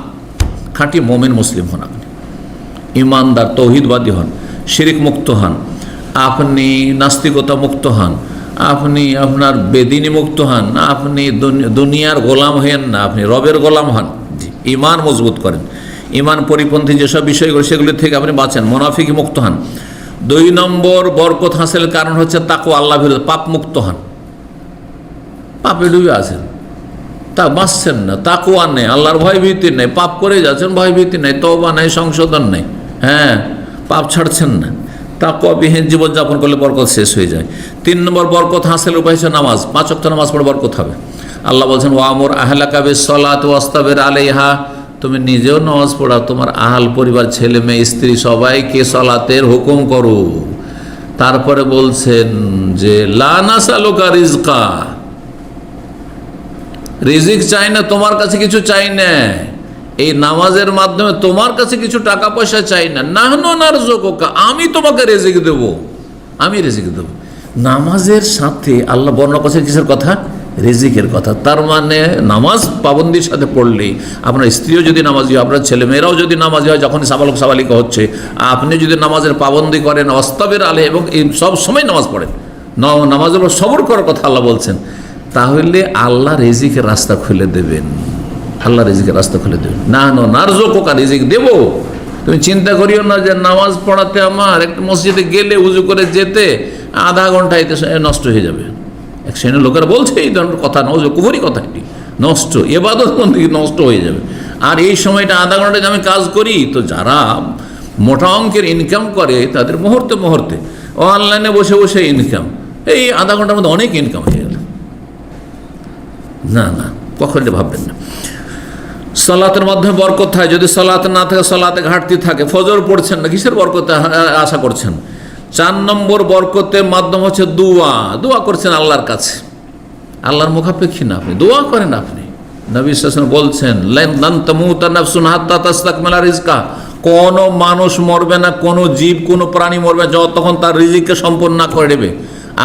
খাঁটি মুমিন মুসলিম হন আপনি, ঈমানদার তৌহিদবাদী হন, শিরক মুক্ত হন, আপনি নাস্তিকতা মুক্ত হন, আপনি আপনার বেদিনী মুক্ত হন, আপনি দুনিয়ার গোলাম হয়েন না, আপনি রবের গোলাম হন। ঈমান মজবুত করেন, ঈমান পরিপন্থী যেসব বিষয়গুলো সেগুলি থেকে আপনি বাঁচেন, মুনাফিক মুক্ত হন। 2 নম্বর বরকত হাসিলের কারণ হচ্ছে তাকওয়া, আল্লাহ বিরুদ্ধে পাপ মুক্ত হন। পাপে ডুবে আছেন, তা বাঁচছেন না, তাকওয়া নেই, আল্লাহর ভয় ভীতি নেই, পাপ করে যাচ্ছেন, ভয় ভীতি নেই, তওবা নেই, সংশোধন নেই, হ্যাঁ, পাপ ছাড়ছেন না, তাকওয়াবিহীন জীবনযাপন করলে বরকত শেষ হয়ে যায়। 3 নম্বর বরকত হাসিলের উপায় হচ্ছে নামাজ। 5 ওয়াক্ত নামাজ পড়ে বরকত হবে। আল্লাহ বলছেন, ওয়ামুর আহলাকা বিসসালাতি ওয়াসতাবির আলাইহা, তুমি নিজেও নামাজ পড়াও, তোমার আহাল পরিবার, ছেলে মেয়ে, স্ত্রী সবাইকে সালাতের হুকুম করো। তারপরে বলছেন যে লা নাসালুকা রিজকা, রিজিক চাই না, তোমার কাছে কিছু চাই না, এই নামাজের মাধ্যমে তোমার কাছে কিছু টাকা পয়সা চাই না, নাহনু নারযুকুকা, আমি তোমাকে রিজিক দেব, আমি রিজিক দেব। নামাজের সাথে আল্লাহ বর্ণনা করেছেন কিসের কথা? রিজিকের কথা। তার মানে নামাজ পাবন্দির সাথে পড়লে, আপনার স্ত্রীও যদি নামাজি হয়, আপনার ছেলেমেয়েরাও যদি নামাজি হয়, যখন সাবালক সাবালিকা হচ্ছে, আপনি যদি নামাজের পাবন্দি করেন, ওয়াস্তাবির আলাইহা, এবং সব সময় নামাজ পড়েন, নামাজের উপর সবর করার কথা আল্লাহ বলছেন, তাহলে আল্লাহ রিজিকের রাস্তা খুলে দেবেন, আল্লাহ রিজিকের রাস্তা খুলে দেবেন। না নারযুকুকা, রিজিক দেব। তুমি চিন্তা করিও না যে নামাজ পড়াতে আমার একটা মসজিদে গেলে উজু করে যেতে আধা ঘন্টা এতে নষ্ট হয়ে যাবে। এক শ্রেণীর লোকেরা বলছে এই ধরনের কথা, কুফরি কথা, এটি নষ্ট, ইবাদত বন্দেগী নষ্ট হয়ে যাবে। আর এই সময়টা আধা ঘন্টা আমি কাজ করি, তো যারা মোটা অঙ্কের ইনকাম করে তাদের মুহূর্তে মুহূর্তে অনলাইনে বসে বসে ইনকাম, এই আধা ঘন্টার মধ্যে অনেক ইনকাম হয়ে গেল। না না, কখন এটা ভাববেন না। সালাতের মাধ্যমে বরকত হয়। যদি সালাত না থাকে, সালাতে ঘাটতি থাকে, ফজর পড়ছেন না, কিসের বরকত আশা করছেন? 4 নম্বর বরকতের মাধ্যম হচ্ছে দোয়া। দোয়া করছেন আল্লাহর কাছে, আল্লাহর মুখাপেক্ষী না, আপনি দোয়া করেন। আপনি নবী সাল্লাল্লাহু আলাইহি ওয়াসাল্লাম বলছেন, লান তামুতা নাফসুন হাত্তা তাস্তাকমিলা রিজকা, কোনো মানুষ মরবে না, কোনো জীব, কোনো প্রাণী মরবে না যতক্ষণ তার রিজিককে সম্পন্ন না করে দেবে।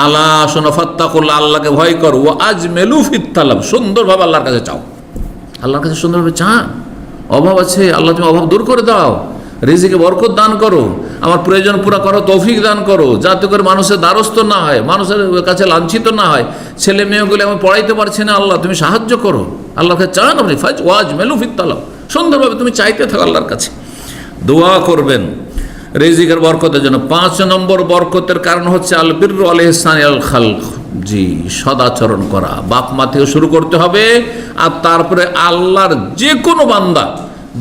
আলা শোনো ফাত্তাকুল্লাহ, আল্লাহকে ভয় করো, ও আজমেলু ফিত তালাব, সুন্দরভাবে আল্লাহর কাছে চাও, আল্লাহর কাছে সুন্দরভাবে চান। অভাব আছে, আল্লাহ তুমি অভাব দূর করে দাও, রিজিকে বরকত দান করো, আমার প্রয়োজন পুরা করো, তৌফিক দান করো, যাতে করে মানুষের দ্বারস্থ না হয়, মানুষের কাছে লাঞ্ছিত না হয়, ছেলে মেয়েগুলো আমি পড়াইতে পারছি না, আল্লাহ তুমি সাহায্য করো। আল্লাহকে চান আপনি, ফাজ ওয়াজ মেলু ফিত তালাব, সুন্দরভাবে তুমি চাইতে থাকো আল্লাহর কাছে, দোয়া করবেন রিজিকের বরকতের জন্য। 5 নম্বর বরকতের কারণ হচ্ছে আল বিররু আল ইহসান আল খালক, জি, সদাচরণ করা, বাপ মা থেকে শুরু করতে হবে। আর তারপরে আল্লাহর যে কোনো বান্দা,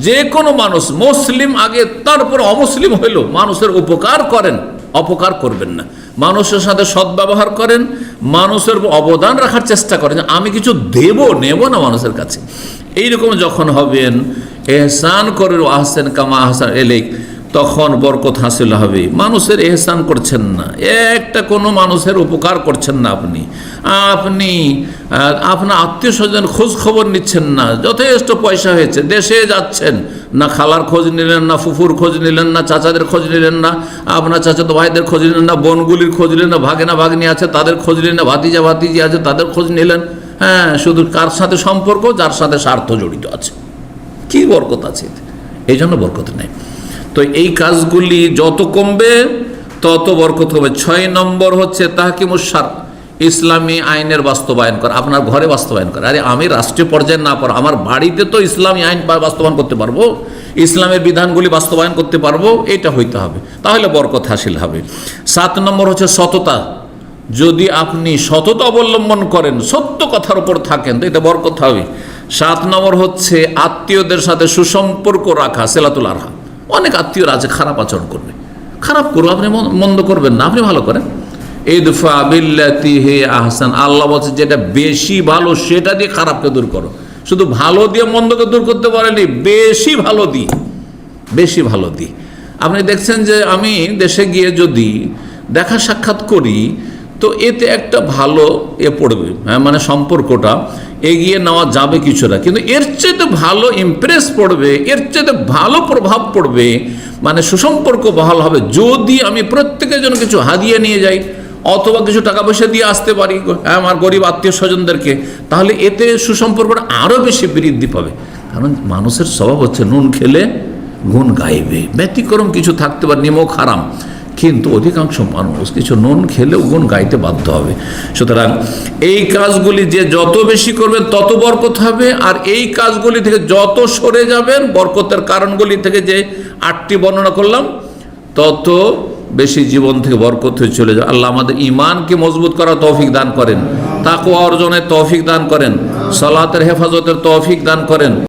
যে কোনো মানুষ, মুসলিম আগে তারপর অমুসলিম হইল, মানুষের উপকার করেন, অপকার করবেন না, মানুষের সাথে সদ্ব্যবহার করেন, মানুষের অবদান রাখার চেষ্টা করেন, আমি কিছু নেব না মানুষের কাছে। এইরকম যখন হবেন, এহসান করে আহসান কামা আহসান এলাইক, তখন বরকত হাসিল হবে। মানুষের এহসান করছেন না, একটা কোনো মানুষের উপকার করছেন না, আপনি আপনার আত্মীয় স্বজন খোঁজ খবর নিচ্ছেন না, যথেষ্ট পয়সা হয়েছে, দেশে যাচ্ছেন না, খালার খোঁজ নিলেন না, ফুফুর খোঁজ নিলেন না, চাচাদের খোঁজ নিলেন না, আপনার চাচাতো ভাইদের খোঁজ নিলেন না, বোনগুলির খোঁজ নিলেন না, ভাগেনা ভাগ্নি আছে তাদের খোঁজ নিলেন না, ভাতিজা ভাতিজি আছে তাদের খোঁজ নিলেন। হ্যাঁ, শুধু কার সাথে সম্পর্ক, যার সাথে স্বার্থ জড়িত আছে, কি বরকত আছে? এই জন্য বরকত নেই। তো এই কাজগুলি যত কমবে তত বরকত হবে। 6 নম্বর হচ্ছে তাহকিমুশ শারঈ, ইসলামী আইনের বাস্তবায়ন করা, আপনার ঘরে বাস্তবায়ন করা। আরে আমি রাষ্ট্রীয় পর্যায়ে না পারো, আমার বাড়িতে তো ইসলামী আইন বাস্তবায়ন করতে পারবো, ইসলামের বিধানগুলি বাস্তবায়ন করতে পারবো, এটা হইতে হবে, তাহলে বরকত হাসিল হবে। 7 নম্বর হচ্ছে সততা, যদি আপনি সততা অবলম্বন করেন, সত্য কথার উপর থাকেন, তো এটা বরকত হবে। 7 নম্বর হচ্ছে আত্মীয়দের সাথে সুসম্পর্ক রাখা, সিলাতুল আরহাম। অনেক আত্মীয়রা আছে খারাপ আচরণ করবে, খারাপ করবো, আপনি মন্দ করবেন না, আপনি ভালো করেন। ইদফা বিল্লাতি হি আহসান, আল্লাহ বলছে যেটা বেশি ভালো সেটা দিয়ে খারাপকে দূর করো। শুধু ভালো দিয়ে মন্দকে দূর করতে পারেনি, বেশি ভালো দিই। আপনি দেখছেন যে আমি দেশে গিয়ে যদি দেখা সাক্ষাৎ করি, তো এতে একটা ভালো পড়বে, হ্যাঁ, মানে সম্পর্কটা এগিয়ে নেওয়া যাবে কিছুটা, কিন্তু এর চেয়ে ভালো ইমপ্রেস পড়বে, এর চেয়ে ভালো প্রভাব পড়বে, মানে সুসম্পর্ক বহাল হবে যদি আমি প্রত্যেকের জন্য কিছু হাদিয়া নিয়ে যাই, অথবা কিছু টাকা পয়সা দিয়ে আসতে পারি আমার গরিব আত্মীয় স্বজনদেরকে, তাহলে এতে সুসম্পর্কটা আরও বেশি বৃদ্ধি পাবে। কারণ মানুষের স্বভাব হচ্ছে নুন খেলে গুণ গাইবে, ব্যতিক্রম কিছু থাকতে পারে, নিমক হারাম, কিন্তু অধিকাংশ মানুষ কিছু নুন খেলেও গুণ গাইতে বাধ্য হবে। সুতরাং এই কাজগুলি যে যত বেশি করবেন তত বরকত হবে, আর এই কাজগুলি থেকে যত সরে যাবেন, বরকতের কারণগুলি থেকে যে 8টি বর্ণনা করলাম, তত বেশি জীবন থেকে বরকত হয়ে চলে যায়। আল্লাহ আমাদের ঈমানকে মজবুত করার তৌফিক দান করেন, তাকওয়া অর্জনের তৌফিক দান করেন, সালাতের হেফাজতের তৌফিক দান করেন।